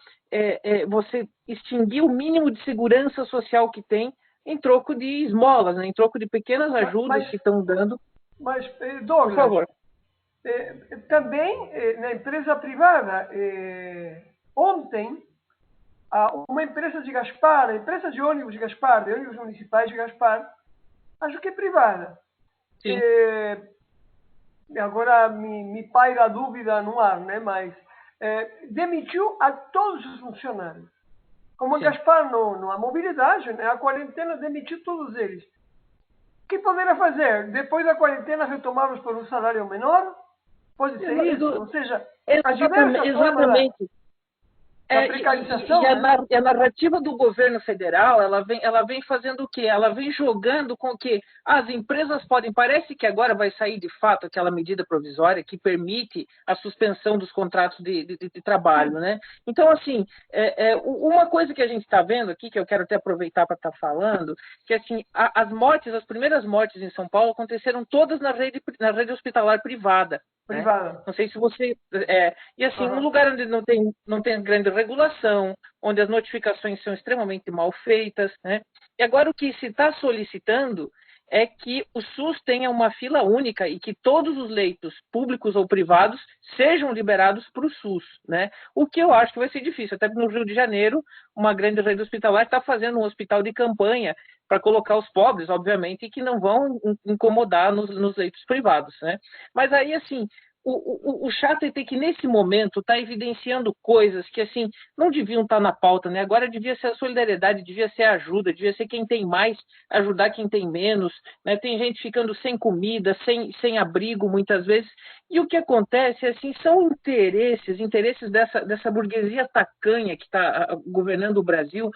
você extinguir o mínimo de segurança social que tem em troco de esmolas, né? Em troco de pequenas ajudas que estão dando. Mas, Douglas, por favor. Também na empresa privada, ontem, uma empresa de Gaspar, a empresa de ônibus de Gaspar, de ônibus municipais de Gaspar, acho que é privada. Sim. Agora me paira a dúvida no ar, né? Mas demitiu a todos os funcionários. Como a Gaspar não há mobilidade, né? A quarentena demitiu todos eles. O que poderá fazer? Depois da quarentena retomá-los por um salário menor? Pode ser isso? Ou seja, exatamente. A precarização, a narrativa do governo federal, ela vem fazendo o quê? Ela vem jogando com que as empresas podem... Parece que agora vai sair de fato aquela medida provisória que permite a suspensão dos contratos de trabalho, né? Então, assim, uma coisa que a gente está vendo aqui, que eu quero até aproveitar para estar falando, que assim, as primeiras mortes em São Paulo aconteceram todas na rede hospitalar privada. Privada. Não sei se você... E assim, um lugar onde não tem grande regulação, onde as notificações são extremamente mal feitas, né? E agora o que se está solicitando é que o SUS tenha uma fila única e que todos os leitos públicos ou privados sejam liberados para o SUS, né? O que eu acho que vai ser difícil. Até no Rio de Janeiro, uma grande rede hospitalar está fazendo um hospital de campanha para colocar os pobres, obviamente, que não vão incomodar nos leitos privados, né? Mas aí, assim, o chato é ter que, nesse momento, tá evidenciando coisas que, assim, não deviam estar na pauta, né? Agora devia ser a solidariedade, devia ser a ajuda, devia ser quem tem mais ajudar quem tem menos, né? Tem gente ficando sem comida, sem abrigo, muitas vezes. E o que acontece, assim, são interesses dessa burguesia tacanha que está governando o Brasil,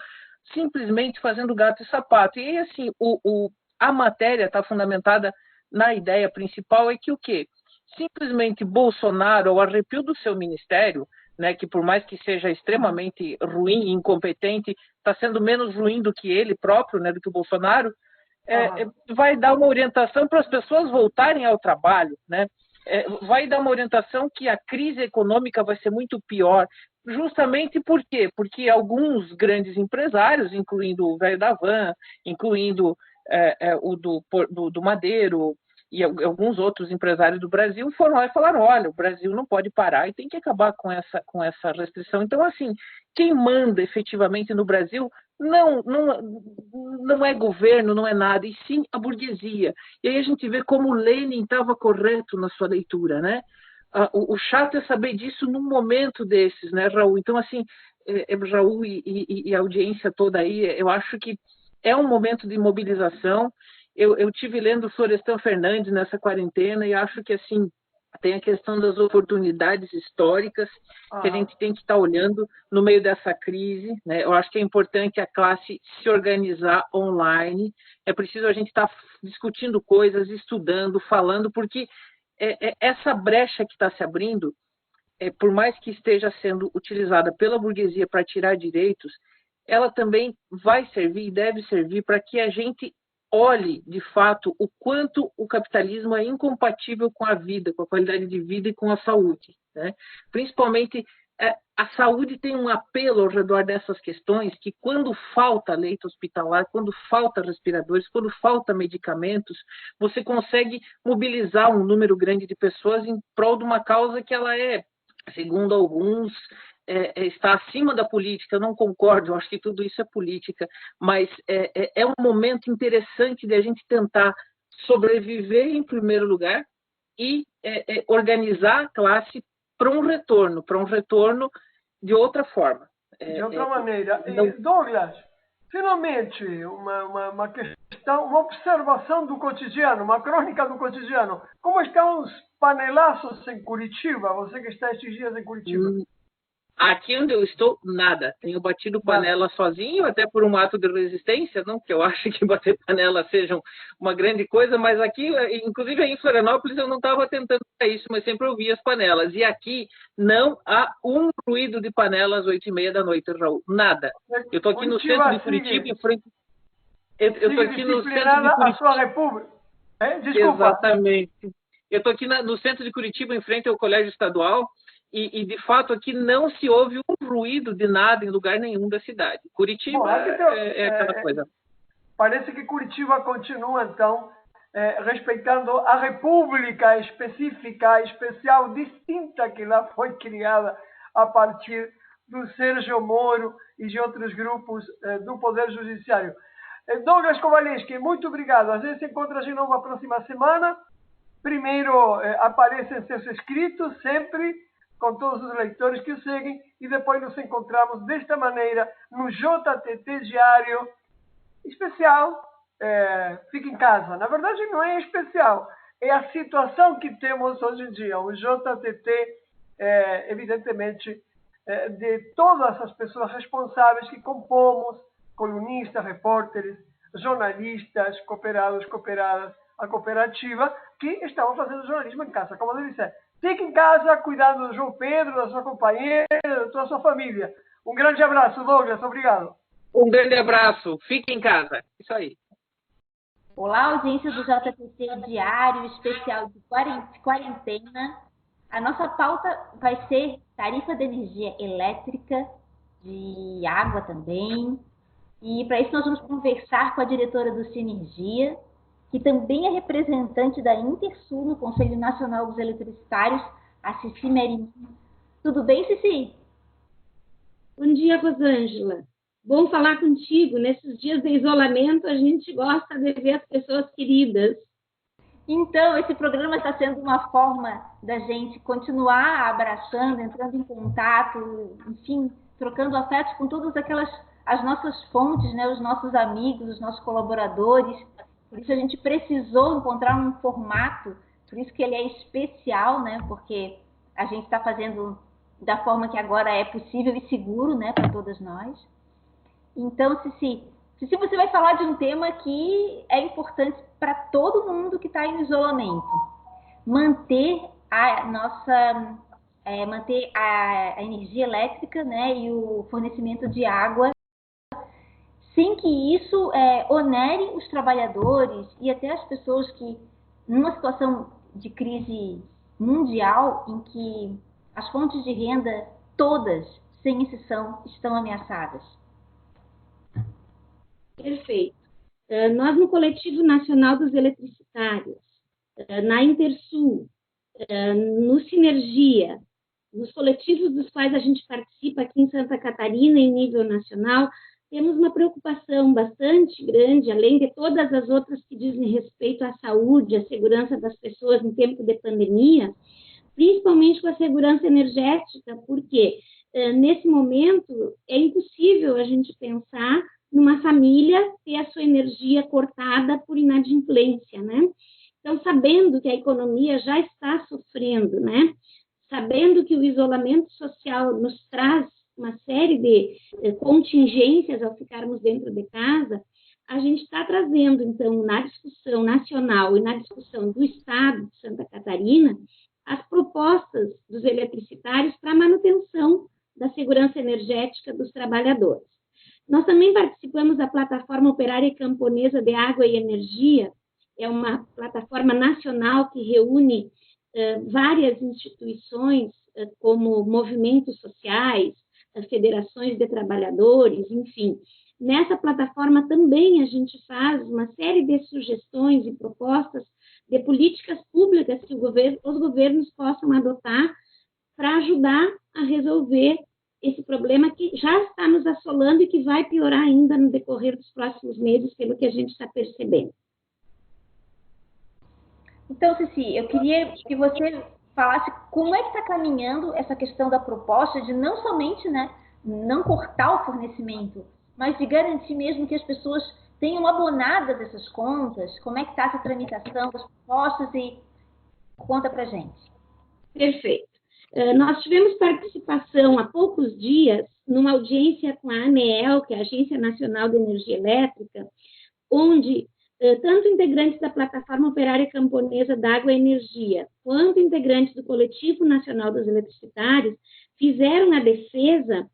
simplesmente fazendo gato e sapato. E aí, assim, a matéria está fundamentada na ideia principal, é que o quê? Simplesmente Bolsonaro, ao arrepio do seu ministério, né, que por mais que seja extremamente ruim e incompetente, está sendo menos ruim do que ele próprio, né, do que o Bolsonaro, vai dar uma orientação para as pessoas voltarem ao trabalho, né? Vai dar uma orientação que a crise econômica vai ser muito pior. Justamente por quê? Porque alguns grandes empresários, incluindo o velho da Van, incluindo o do Madeiro, e alguns outros empresários do Brasil foram lá e falaram, olha, o Brasil não pode parar e tem que acabar com essa restrição. Então, assim, quem manda efetivamente no Brasil não é governo, não é nada, e sim a burguesia. E aí a gente vê como Lenin estava correto na sua leitura, né? O chato é saber disso num momento desses, né, Raul? Então, assim, Raul e a audiência toda aí, eu acho que é um momento de mobilização. Eu tive lendo o Florestan Fernandes nessa quarentena e acho que, assim, tem a questão das oportunidades históricas que a gente tem que estar olhando no meio dessa crise, né? Eu acho que é importante a classe se organizar online, é preciso a gente estar discutindo coisas, estudando, falando, porque essa brecha que está se abrindo, por mais que esteja sendo utilizada pela burguesia para tirar direitos, ela também vai servir e deve servir para que a gente olhe, de fato, o quanto o capitalismo é incompatível com a vida, com a qualidade de vida e com a saúde, né? Principalmente, a saúde tem um apelo ao redor dessas questões que, quando falta leito hospitalar, quando falta respiradores, quando falta medicamentos, você consegue mobilizar um número grande de pessoas em prol de uma causa que ela segundo alguns, está acima da política. Eu não concordo, eu acho que tudo isso é política, mas é um momento interessante de a gente tentar sobreviver em primeiro lugar e organizar a classe para um retorno de outra forma. De outra maneira. Douglas, finalmente, uma questão, uma observação do cotidiano, uma crônica do cotidiano. Como estão os panelaços em Curitiba? Você que está estes dias em Curitiba. Aqui onde eu estou, nada. Tenho batido panela sozinho, até por um ato de resistência, não que eu acho que bater panela seja uma grande coisa, mas aqui, inclusive em Florianópolis, eu não estava tentando para isso, mas sempre ouvi as panelas. E aqui não há um ruído de panela às 8h30 da noite, Raul. Nada. Eu estou aqui no centro de Curitiba, em frente... Eu estou aqui no centro de Curitiba. A sua república. Desculpa. Exatamente. Eu estou aqui no centro de Curitiba, em frente ao Colégio Estadual, e de fato aqui não se ouve um ruído de nada em lugar nenhum da cidade. Curitiba Bom, é aquela coisa. Parece que Curitiba continua, então, respeitando a república específica, especial, distinta que lá foi criada a partir do Sérgio Moro e de outros grupos do Poder Judiciário. Douglas Kowalewski, muito obrigado. A gente se encontra de novo na próxima semana. Primeiro aparecem seus escritos, sempre, com todos os leitores que o seguem, e depois nos encontramos desta maneira no JTT Diário especial. Fica em casa. Na verdade, não é especial, é a situação que temos hoje em dia. O JTT, evidentemente, de todas as pessoas responsáveis que compomos, colunistas, repórteres, jornalistas, cooperados, cooperadas, a cooperativa, que estão fazendo jornalismo em casa, como deve ser. Fique em casa, cuidando do João Pedro, da sua companheira, da toda a sua família. Um grande abraço, Douglas, obrigado. Um grande abraço, fique em casa. Isso aí. Olá, audiência do JTT Diário Especial de Quarentena. A nossa pauta vai ser tarifa de energia elétrica, de água também. E para isso nós vamos conversar com a diretora do Sinergia, que também é representante da Intersul no Conselho Nacional dos Eletricitários, a Cici Merim. Tudo bem, Cici? Bom dia, Rosângela. Bom falar contigo. Nesses dias de isolamento, a gente gosta de ver as pessoas queridas. Então, esse programa está sendo uma forma da gente continuar abraçando, entrando em contato, enfim, trocando afetos com todas as nossas fontes, né, os nossos amigos, os nossos colaboradores. Por isso a gente precisou encontrar um formato, por isso que ele é especial, né, porque a gente está fazendo da forma que agora é possível e seguro, né, para todas nós. Então, Cici, você vai falar de um tema que é importante para todo mundo que está em isolamento. Manter a energia elétrica, né, e o fornecimento de água, sem que isso onere os trabalhadores e até as pessoas que, numa situação de crise mundial, em que as fontes de renda todas, sem exceção, estão ameaçadas. Perfeito. Nós, no Coletivo Nacional dos Eletricitários, na Intersul, no Sinergia, nos coletivos dos quais a gente participa aqui em Santa Catarina, em nível nacional, temos uma preocupação bastante grande, além de todas as outras que dizem respeito à saúde, à segurança das pessoas em tempo de pandemia, principalmente com a segurança energética, porque nesse momento é impossível a gente pensar numa família ter a sua energia cortada por inadimplência, né? Então, sabendo que a economia já está sofrendo, né? Sabendo que o isolamento social nos traz uma série de contingências ao ficarmos dentro de casa, a gente está trazendo, então, na discussão nacional e na discussão do Estado de Santa Catarina, as propostas dos eletricitários para a manutenção da segurança energética dos trabalhadores. Nós também participamos da Plataforma Operária Camponesa de Água e Energia, é uma plataforma nacional que reúne várias instituições, como movimentos sociais, federações de trabalhadores, enfim. Nessa plataforma também a gente faz uma série de sugestões e propostas de políticas públicas que os governos possam adotar para ajudar a resolver esse problema que já está nos assolando e que vai piorar ainda no decorrer dos próximos meses, pelo que a gente está percebendo. Então, Cici, eu queria que você falasse como é que está caminhando essa questão da proposta de não somente, né, não cortar o fornecimento, mas de garantir mesmo que as pessoas tenham abonadas essas contas. Como é que está essa tramitação das propostas e conta pra gente. Perfeito. Nós tivemos participação há poucos dias numa audiência com a ANEEL, que é a Agência Nacional de Energia Elétrica, onde tanto integrantes da Plataforma Operária Camponesa da Água e Energia, quanto integrantes do Coletivo Nacional dos Eletricitários, fizeram a defesa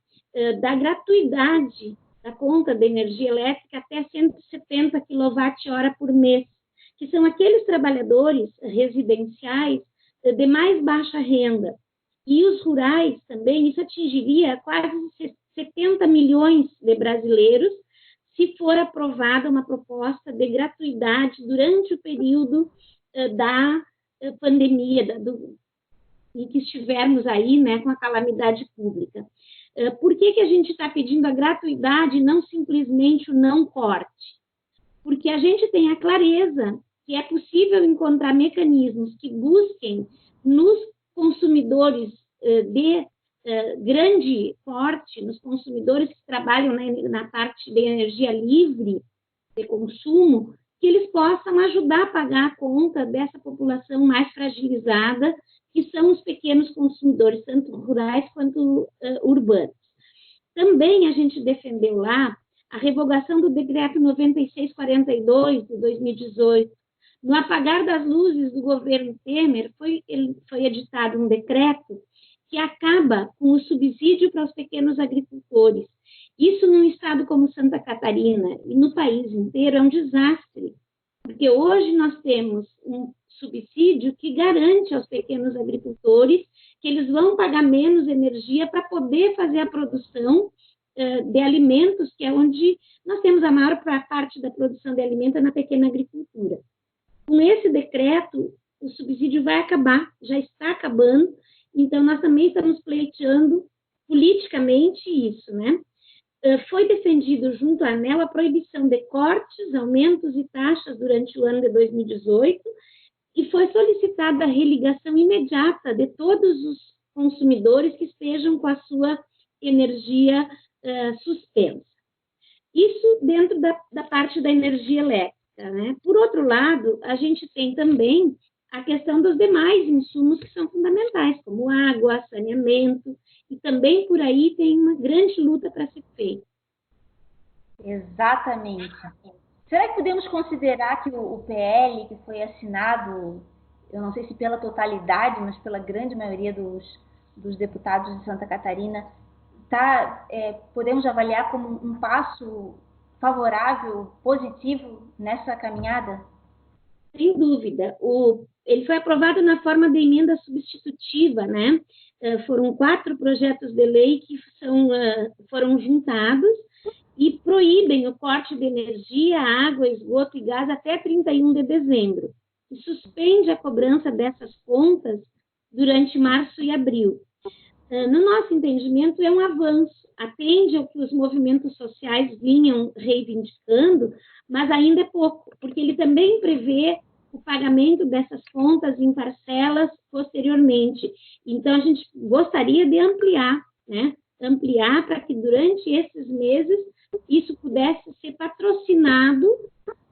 da gratuidade da conta de energia elétrica até 170 kWh por mês, que são aqueles trabalhadores residenciais de mais baixa renda. E os rurais também, isso atingiria quase 70 milhões de brasileiros, se for aprovada uma proposta de gratuidade durante o período da pandemia, em que estivermos aí, né, com a calamidade pública. Por que a gente está pedindo a gratuidade e não simplesmente o não corte? Porque a gente tem a clareza que é possível encontrar mecanismos que busquem nos consumidores de grande porte, nos consumidores que trabalham na parte de energia livre de consumo, que eles possam ajudar a pagar a conta dessa população mais fragilizada, que são os pequenos consumidores, tanto rurais quanto urbanos. Também a gente defendeu lá a revogação do decreto 9642 de 2018. No apagar das luzes do governo Temer, foi editado um decreto que acaba com o subsídio para os pequenos agricultores. Isso num estado como Santa Catarina e no país inteiro é um desastre, porque hoje nós temos um subsídio que garante aos pequenos agricultores que eles vão pagar menos energia para poder fazer a produção de alimentos, que é onde nós temos a maior parte da produção de alimentos na pequena agricultura. Com esse decreto, o subsídio vai acabar, já está acabando, então nós também estamos pleiteando politicamente isso, né? Foi defendido junto à ANEEL a proibição de cortes, aumentos e taxas durante o ano de 2018 e foi solicitada a religação imediata de todos os consumidores que estejam com a sua energia suspensa. Isso dentro da parte da energia elétrica, né? Por outro lado, a gente tem também a questão dos demais insumos que são fundamentais, como água, saneamento, e também por aí tem uma grande luta para ser feita. Exatamente. Será que podemos considerar que o PL, que foi assinado, eu não sei se pela totalidade, mas pela grande maioria dos deputados de Santa Catarina, podemos avaliar como um passo favorável, positivo nessa caminhada? Sem dúvida. Ele foi aprovado na forma de emenda substitutiva, né? Foram 4 projetos de lei que foram juntados e proíbem o corte de energia, água, esgoto e gás até 31 de dezembro. E suspende a cobrança dessas contas durante março e abril. No nosso entendimento, é um avanço, atende ao que os movimentos sociais vinham reivindicando, mas ainda é pouco, porque ele também prevê o pagamento dessas contas em parcelas posteriormente. Então, a gente gostaria de ampliar, né? Ampliar para que durante esses meses isso pudesse ser patrocinado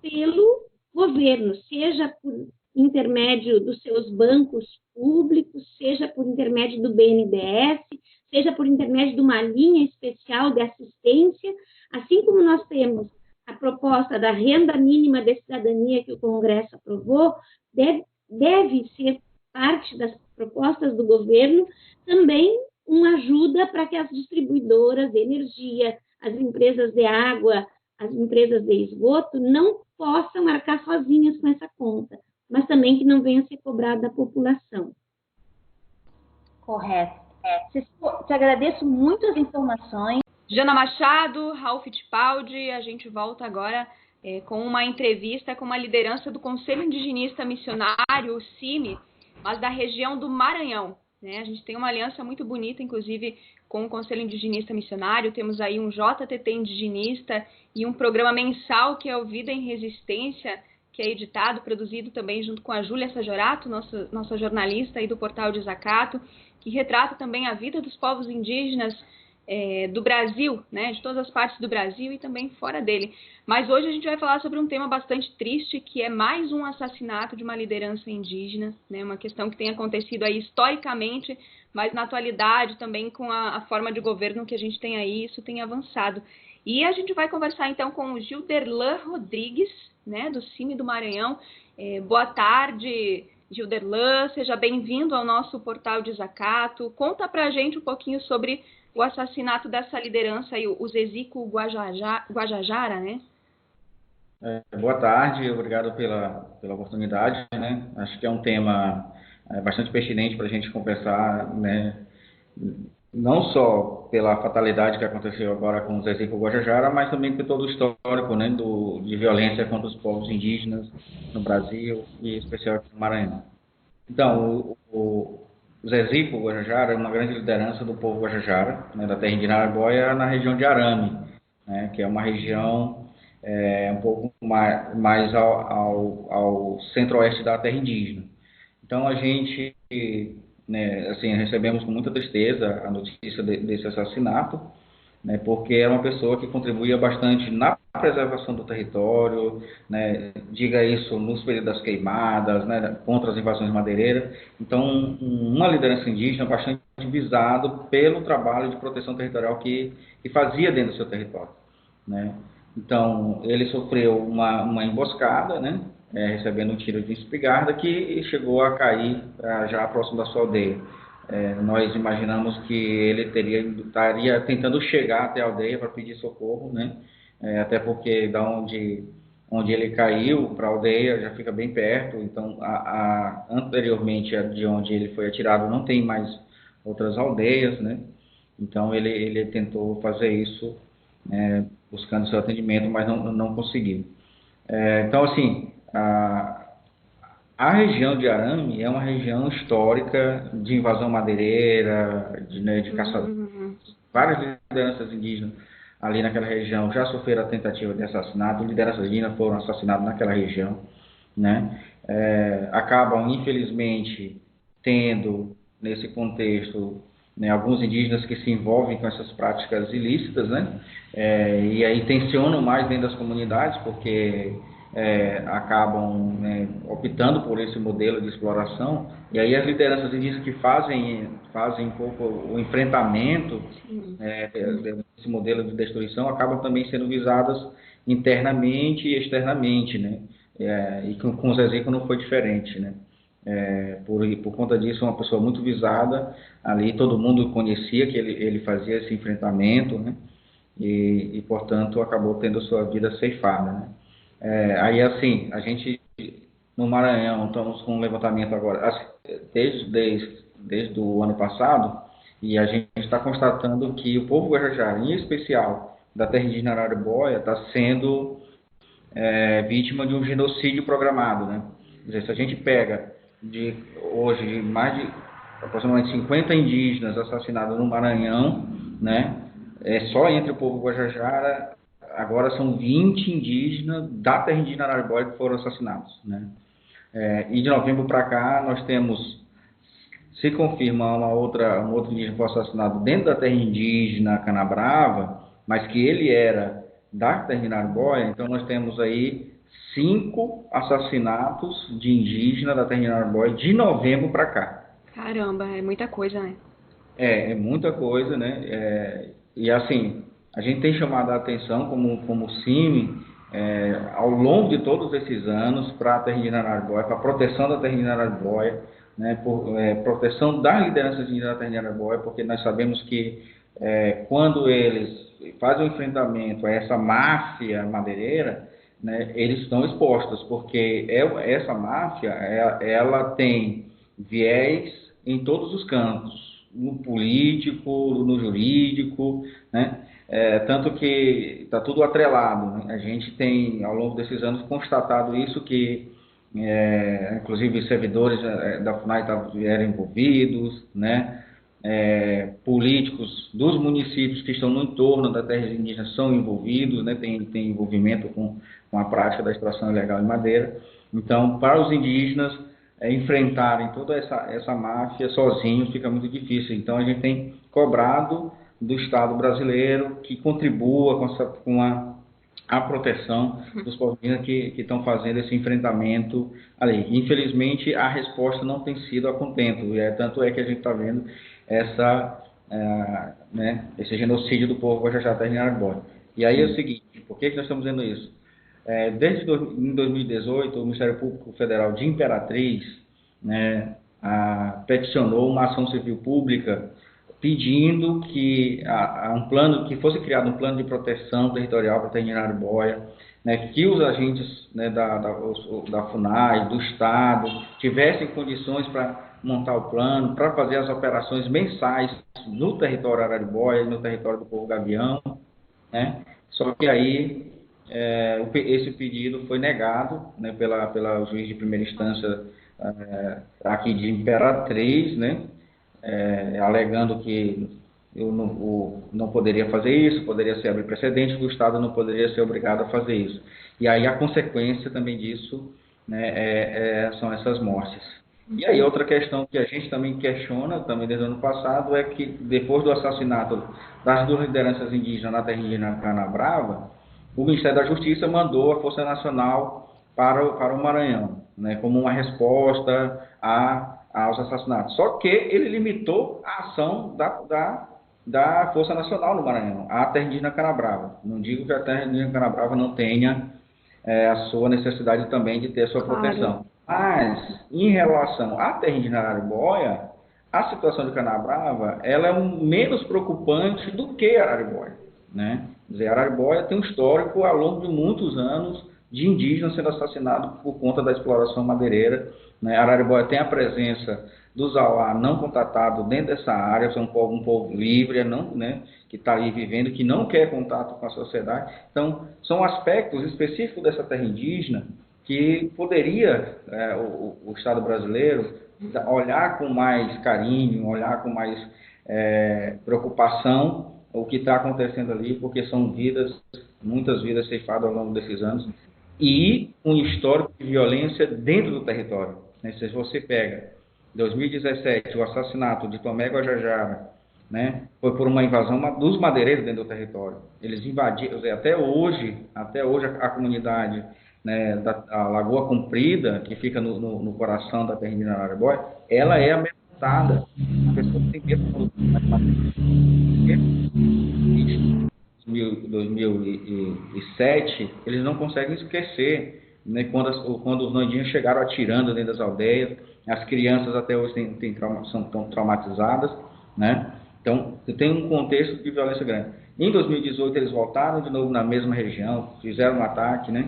pelo governo, seja por intermédio dos seus bancos públicos, seja por intermédio do BNDES, seja por intermédio de uma linha especial de assistência, assim como nós temos a proposta da renda mínima de cidadania que o Congresso aprovou, deve ser parte das propostas do governo também uma ajuda para que as distribuidoras de energia, as empresas de água, as empresas de esgoto não possam arcar sozinhas com essa conta, mas também que não venha a ser cobrado da população. Correto. Te agradeço muito as informações. Jana Machado, Raul Fittipaldi, a gente volta agora com uma entrevista com uma liderança do Conselho Indigenista Missionário, o CIMI, mas da região do Maranhão, né? A gente tem uma aliança muito bonita, inclusive, com o Conselho Indigenista Missionário, temos aí um JTT indigenista e um programa mensal que é o Vida em Resistência, que é editado, produzido também junto com a Júlia Sajorato, nossa jornalista aí do Portal de Zacato, que retrata também a vida dos povos indígenas do Brasil, né, de todas as partes do Brasil e também fora dele. Mas hoje a gente vai falar sobre um tema bastante triste, que é mais um assassinato de uma liderança indígena, né, uma questão que tem acontecido aí historicamente, mas na atualidade também com a forma de governo que a gente tem aí, isso tem avançado. E a gente vai conversar então com o Gilderlan Rodrigues, né, do CIMI do Maranhão. Boa tarde, Gilderlan, seja bem-vindo ao nosso Portal de Zacato. Conta pra gente um pouquinho sobre o assassinato dessa liderança aí, o Zezico Guajajara, né? Boa tarde, obrigado pela oportunidade, né? Acho que é um tema bastante pertinente para a gente conversar, né? Não só pela fatalidade que aconteceu agora com o Zezico Guajajara, mas também por todo o histórico, né, de violência contra os povos indígenas no Brasil e em especial aqui no Maranhão. Então, o Zezico Guajajara é uma grande liderança do povo Guajajara, né, da terra indígena Araribóia, na região de Arame, né, que é uma região um pouco mais ao centro-oeste da terra indígena. Então, a gente, né, assim, recebemos com muita tristeza a notícia desse assassinato, né, porque era uma pessoa que contribuía bastante na preservação do território, né, diga isso nos períodos das queimadas, né, contra as invasões madeireiras. Então, uma liderança indígena bastante visado pelo trabalho de proteção territorial que fazia dentro do seu território, né. Então, ele sofreu uma emboscada, né, recebendo um tiro de espingarda que chegou a cair já próximo da sua aldeia. Nós imaginamos que ele estaria tentando chegar até a aldeia para pedir socorro, né, até porque da onde ele caiu para a aldeia já fica bem perto, então anteriormente de onde ele foi atirado não tem mais outras aldeias, né, então ele tentou fazer isso, buscando seu atendimento, mas não conseguiu. Então, assim, a região de Arame é uma região histórica de invasão madeireira, de caçadores. Várias lideranças indígenas ali naquela região já sofreram a tentativa de assassinato, lideranças indígenas foram assassinadas naquela região, né? Acabam, infelizmente, tendo, nesse contexto, né, alguns indígenas que se envolvem com essas práticas ilícitas, né? E aí tensionam mais dentro das comunidades, porque acabam, né, optando por esse modelo de exploração, e aí as lideranças indígenas que fazem um pouco o enfrentamento desse modelo de destruição acabam também sendo visadas internamente e externamente, né? E com o Zezico não foi diferente, né? Por conta disso, uma pessoa muito visada ali, todo mundo conhecia que ele fazia esse enfrentamento, né? E portanto acabou tendo sua vida ceifada, né? Aí assim, a gente no Maranhão estamos com um levantamento agora desde o ano passado, e a gente está constatando que o povo Guajajara, em especial da terra indígena Araribóia, está sendo vítima de um genocídio programado, né? Quer dizer, se a gente pega hoje mais de aproximadamente 50 indígenas assassinados no Maranhão, né? Só entre o povo Guajajara, agora são 20 indígenas da terra indígena Araribóia que foram assassinados, né? E de novembro para cá nós temos, se confirma um outro indígena que foi assassinado dentro da terra indígena Canabrava, mas que ele era da terra indígena Araribóia, então nós temos aí 5 assassinatos de indígena da terra indígena Araribóia de novembro para cá. Caramba, é muita coisa, né? É muita coisa, né? E assim, a gente tem chamado a atenção como CIMI, ao longo de todos esses anos, para a terra indígena Araribóia, para a proteção da terra indígena Araribóia, né, proteção das lideranças indígenas da terra indígena Araribóia, porque nós sabemos que quando eles fazem o enfrentamento a essa máfia madeireira, né, eles estão expostos, porque essa máfia ela tem viés em todos os campos, no político, no jurídico, né? Tanto que está tudo atrelado, né? A gente tem, ao longo desses anos, constatado isso, que inclusive servidores da FUNAI eram envolvidos, né? Políticos dos municípios que estão no entorno da terra indígena são envolvidos, né? Tem envolvimento com a prática da extração ilegal de madeira. Então, para os indígenas enfrentarem toda essa máfia sozinhos fica muito difícil. Então, a gente tem cobrado do Estado brasileiro que contribua com a proteção dos povos indígenas que estão fazendo esse enfrentamento ali. Infelizmente, a resposta não tem sido a contento, tanto é que a gente está vendo esse genocídio do povo Guajajara terra indígena Araribóia. E aí é o seguinte, por que nós estamos vendo isso? Desde em 2018, o Ministério Público Federal de Imperatriz, né, peticionou uma ação civil pública pedindo que fosse criado um plano de proteção territorial para a terra indígena Araribóia, né, que os agentes, né, da FUNAI, do Estado, tivessem condições para montar o plano, para fazer as operações mensais no território Araribóia e no território do Povo Gavião, né? Só que aí esse pedido foi negado, né, pela juiz de primeira instância aqui de Imperatriz, né, alegando que eu não poderia fazer isso, poderia ser abrir precedente, o Estado não poderia ser obrigado a fazer isso. E aí a consequência também disso, né, são essas mortes. E aí outra questão que a gente também questiona, também desde o ano passado, é que depois do assassinato das duas lideranças indígenas na terra indígena Canabrava, o Ministério da Justiça mandou a Força Nacional para o Maranhão, né, como uma resposta aos assassinatos. Só que ele limitou a ação da Força Nacional no Maranhão, a terra indígena Canabrava. Não digo que a terra indígena Canabrava não tenha a sua necessidade também de ter a sua proteção. Mas, em relação à terra indígena Araribóia, a situação de Canabrava ela é menos preocupante do que Araribóia, né? Quer dizer, Araribóia tem um histórico ao longo de muitos anos de indígenas sendo assassinados por conta da exploração madeireira, né? Araribóia tem a presença dos Auá não contratados dentro dessa área, são um povo livre, né, que está aí vivendo, que não quer contato com a sociedade. Então, são aspectos específicos dessa terra indígena que poderia o Estado brasileiro olhar com mais carinho, olhar com mais preocupação o que está acontecendo ali, porque são muitas vidas ceifadas ao longo desses anos, e um histórico de violência dentro do território. Se você pega 2017, o assassinato de Tomé Guajajara, né, foi por uma invasão dos madeireiros dentro do território. Eles invadiram, até hoje a comunidade, né, da Lagoa Comprida, que fica no coração da terra indígena Araribóia, ela é ameaçada. A pessoa tem medo de 2007, eles não conseguem esquecer, né, quando os nandinhos chegaram atirando dentro das aldeias. As crianças até hoje são traumatizadas, né? Então, tem um contexto de violência grande. Em 2018, eles voltaram de novo na mesma região, fizeram um ataque, né?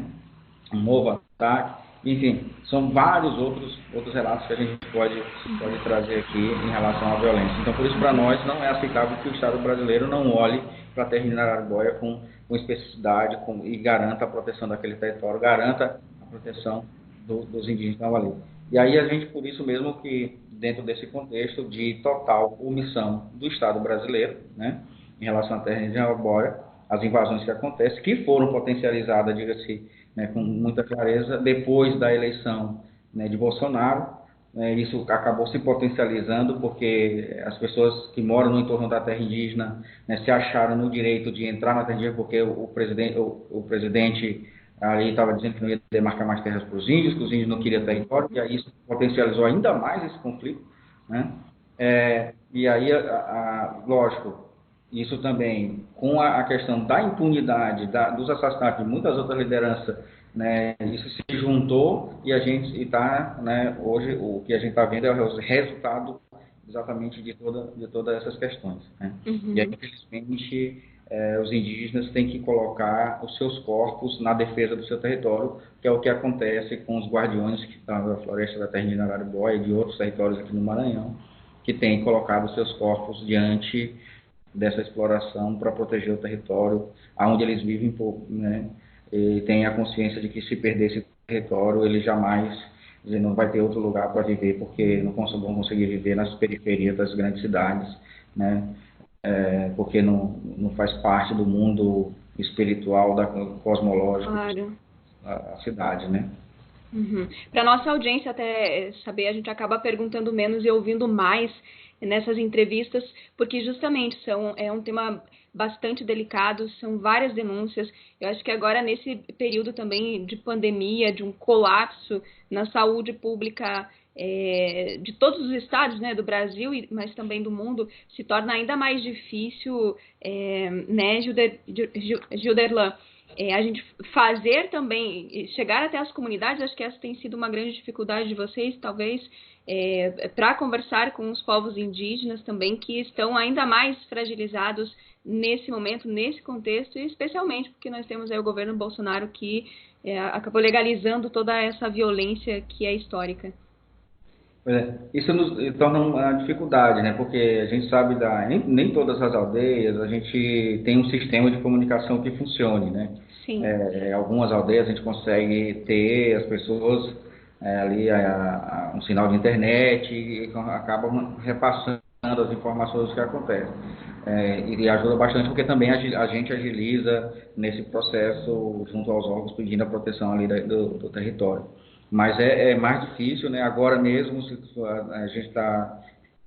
Um novo ataque. Enfim, são vários outros relatos que a gente pode trazer aqui em relação à violência. Então, por isso, para nós, não é aceitável que o Estado brasileiro não olhe para a terra indígena Araribóia com especificidade e garanta a proteção daquele território, garanta a proteção dos indígenas ali. E aí a gente, por isso mesmo que, dentro desse contexto de total omissão do Estado brasileiro, né, em relação à terra indígena Araribóia, as invasões que acontecem, que foram potencializadas, diga-se, né, com muita clareza, depois da eleição, né, de Bolsonaro, isso acabou se potencializando porque as pessoas que moram no entorno da terra indígena, né, se acharam no direito de entrar na terra indígena porque o presidente ali estava dizendo que não ia demarcar mais terras para os índios, que os índios não queriam território, e aí isso potencializou ainda mais esse conflito, né? E aí, lógico, isso também, com a questão da impunidade, dos assassinatos de muitas outras lideranças, né, isso se juntou e a gente está, né, hoje, o que a gente está vendo é o resultado exatamente de todas essas questões, né? Uhum. E aí, infelizmente, os indígenas têm que colocar os seus corpos na defesa do seu território, que é o que acontece com os guardiões que estão da floresta da terra indígena Araribóia e de outros territórios aqui no Maranhão, que têm colocado os seus corpos diante dessa exploração para proteger o território onde eles vivem, né, e têm a consciência de que se perder esse território, eles jamais não vai ter outro lugar para viver, porque não vão conseguir viver nas periferias das grandes cidades, né? Porque não faz parte do mundo espiritual, cosmológico, claro, a cidade, né? Uhum. Para nossa audiência até saber, a gente acaba perguntando menos e ouvindo mais nessas entrevistas, porque justamente é um tema bastante delicado, são várias denúncias. Eu acho que agora, nesse período também de pandemia, de um colapso na saúde pública de todos os estados, né, do Brasil, mas também do mundo, se torna ainda mais difícil, né, Gilderlan? a gente fazer também, chegar até as comunidades, acho que essa tem sido uma grande dificuldade de vocês, talvez, para conversar com os povos indígenas também, que estão ainda mais fragilizados nesse momento, nesse contexto, e especialmente porque nós temos aí o governo Bolsonaro que acabou legalizando toda essa violência que é histórica. Isso nos torna uma dificuldade, né? Porque a gente sabe nem todas as aldeias a gente tem um sistema de comunicação que funcione, né? Sim. Algumas aldeias a gente consegue ter as pessoas ali um sinal de internet e acabam repassando as informações que acontecem. E ajuda bastante porque também a gente agiliza nesse processo junto aos órgãos pedindo a proteção ali do território. Mas é mais difícil, né? Agora mesmo a gente está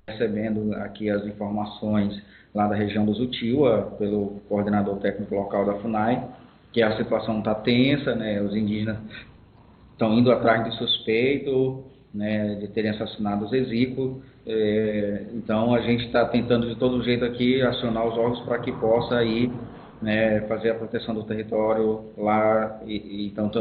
recebendo aqui as informações lá da região do Zutiwa, pelo coordenador técnico local da FUNAI, que a situação está tensa, né? Os indígenas estão indo atrás de suspeito, né, de terem assassinado os exícuos. Então a gente está tentando de todo jeito aqui acionar os órgãos para que possa ir, né, fazer a proteção do território lá. Então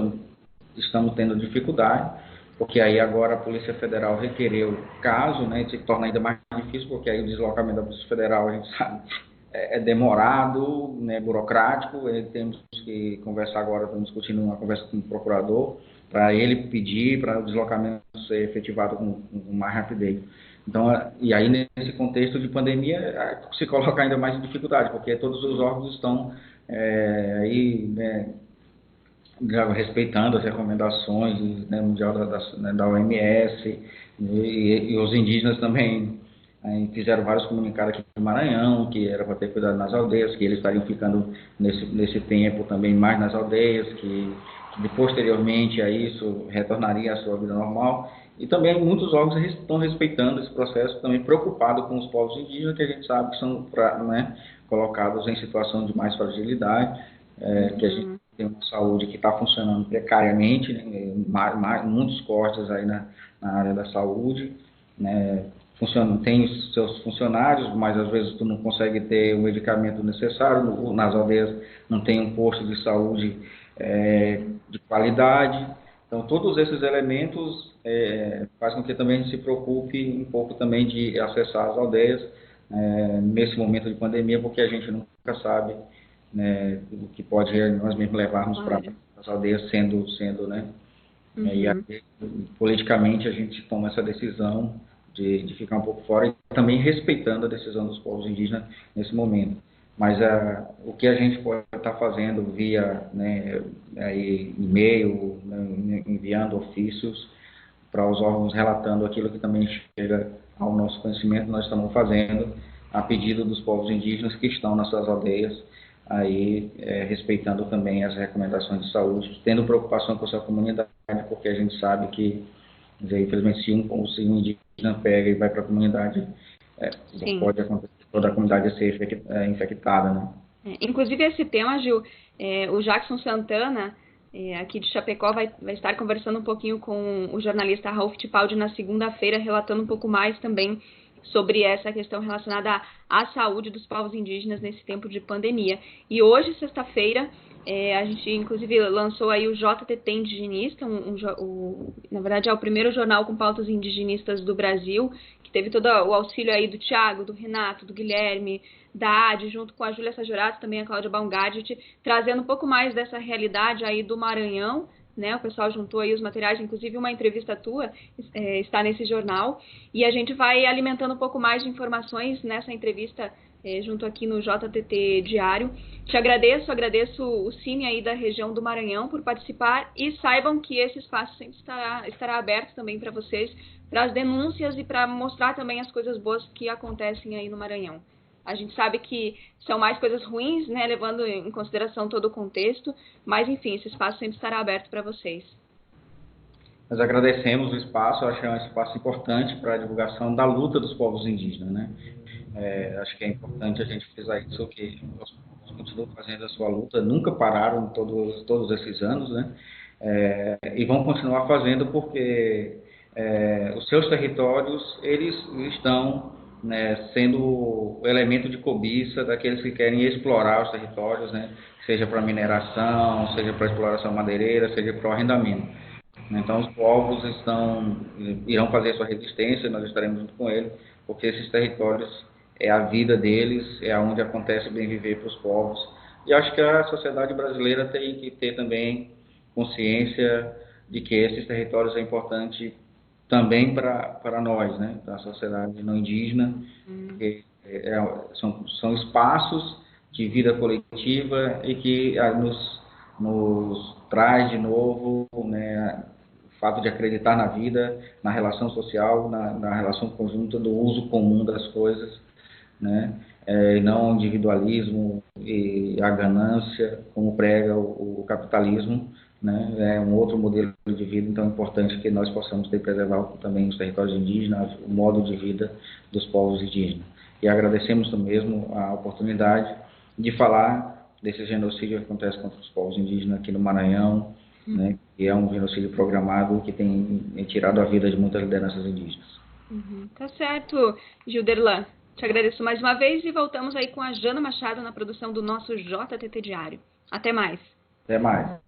estamos tendo dificuldade, porque aí agora a Polícia Federal requereu o caso, né, se torna ainda mais difícil, porque aí o deslocamento da Polícia Federal, a gente sabe, é demorado, né, burocrático. Temos que conversar agora, estamos discutindo uma conversa com o procurador, para ele pedir para o deslocamento ser efetivado com mais rapidez. Então, e aí nesse contexto de pandemia, se coloca ainda mais em dificuldade, porque todos os órgãos estão aí, né, respeitando as recomendações, né, mundial da OMS, e os indígenas também fizeram vários comunicados aqui no Maranhão, que era para ter cuidado nas aldeias, que eles estariam ficando nesse tempo também mais nas aldeias, que posteriormente a isso retornaria à sua vida normal. E também muitos órgãos estão respeitando esse processo, também preocupados com os povos indígenas, que a gente sabe que são, né, colocados em situação de mais fragilidade, que a gente tem uma saúde que está funcionando precariamente, né, muitos cortes aí na área da saúde, né, tem os seus funcionários, mas às vezes tu não consegue ter o medicamento necessário, nas aldeias não tem um posto de saúde de qualidade. Então todos esses elementos fazem com que também a gente se preocupe um pouco também de acessar as aldeias nesse momento de pandemia, porque a gente nunca sabe, né, o que pode nós mesmos levarmos para as aldeias sendo, né? E aí, politicamente a gente toma essa decisão de ficar um pouco fora e também respeitando a decisão dos povos indígenas nesse momento. Mas o que a gente pode estar fazendo via, né, e-mail, né, enviando ofícios para os órgãos relatando aquilo que também chega ao nosso conhecimento, nós estamos fazendo a pedido dos povos indígenas que estão nas suas aldeias, aí respeitando também as recomendações de saúde, tendo preocupação com a sua comunidade, porque a gente sabe que, infelizmente, se um indígena pega e vai para a comunidade, pode acontecer toda a comunidade ser infectada, né? Inclusive esse tema, Gil, o Jackson Santana, aqui de Chapecó, vai estar conversando um pouquinho com o jornalista Raul Fittipaldi na segunda-feira, relatando um pouco mais também sobre essa questão relacionada à saúde dos povos indígenas nesse tempo de pandemia. E hoje, sexta-feira, a gente inclusive lançou aí o JTT Indigenista, na verdade é o primeiro jornal com pautas indigenistas do Brasil, que teve todo o auxílio aí do Thiago, do Renato, do Guilherme, da Adi, junto com a Júlia Sajorato, também a Cláudia Baumgardt, trazendo um pouco mais dessa realidade aí do Maranhão, né? O pessoal juntou aí os materiais, inclusive uma entrevista tua está nesse jornal, e a gente vai alimentando um pouco mais de informações nessa entrevista junto aqui no JTT Diário. Te agradeço o Cine aí da região do Maranhão por participar, e saibam que esse espaço sempre estará aberto também para vocês, para as denúncias e para mostrar também as coisas boas que acontecem aí no Maranhão. A gente sabe que são mais coisas ruins, né, levando em consideração todo o contexto, mas enfim, esse espaço sempre estará aberto para vocês. Nós agradecemos o espaço, eu acho que é um espaço importante para a divulgação da luta dos povos indígenas, né? Acho que é importante a gente frisar isso, que os povos continuam fazendo a sua luta, nunca pararam todos esses anos, né? E vão continuar fazendo porque os seus territórios, eles estão né, sendo o elemento de cobiça daqueles que querem explorar os territórios, né, seja para mineração, seja para exploração madeireira, seja para o arrendamento. Então, os povos irão fazer sua resistência, nós estaremos junto com eles, porque esses territórios é a vida deles, é onde acontece o bem viver para os povos. E acho que a sociedade brasileira tem que ter também consciência de que esses territórios é importante também para nós, né, da sociedade não indígena, que são espaços de vida coletiva e que nos traz de novo, né, o fato de acreditar na vida, na relação social, na relação conjunta do uso comum das coisas, né, e não o individualismo e a ganância, como prega o capitalismo, né, é um outro modelo de vida. Então é importante que nós possamos preservar também os territórios indígenas, o modo de vida dos povos indígenas. E agradecemos mesmo a oportunidade de falar desse genocídio que acontece contra os povos indígenas aqui no Maranhão, né, que é um genocídio programado que tem tirado a vida de muitas lideranças indígenas. Tá certo, Gilderlan. Te agradeço mais uma vez e voltamos aí com a Jana Machado na produção do nosso JTT Diário. Até mais. Até mais.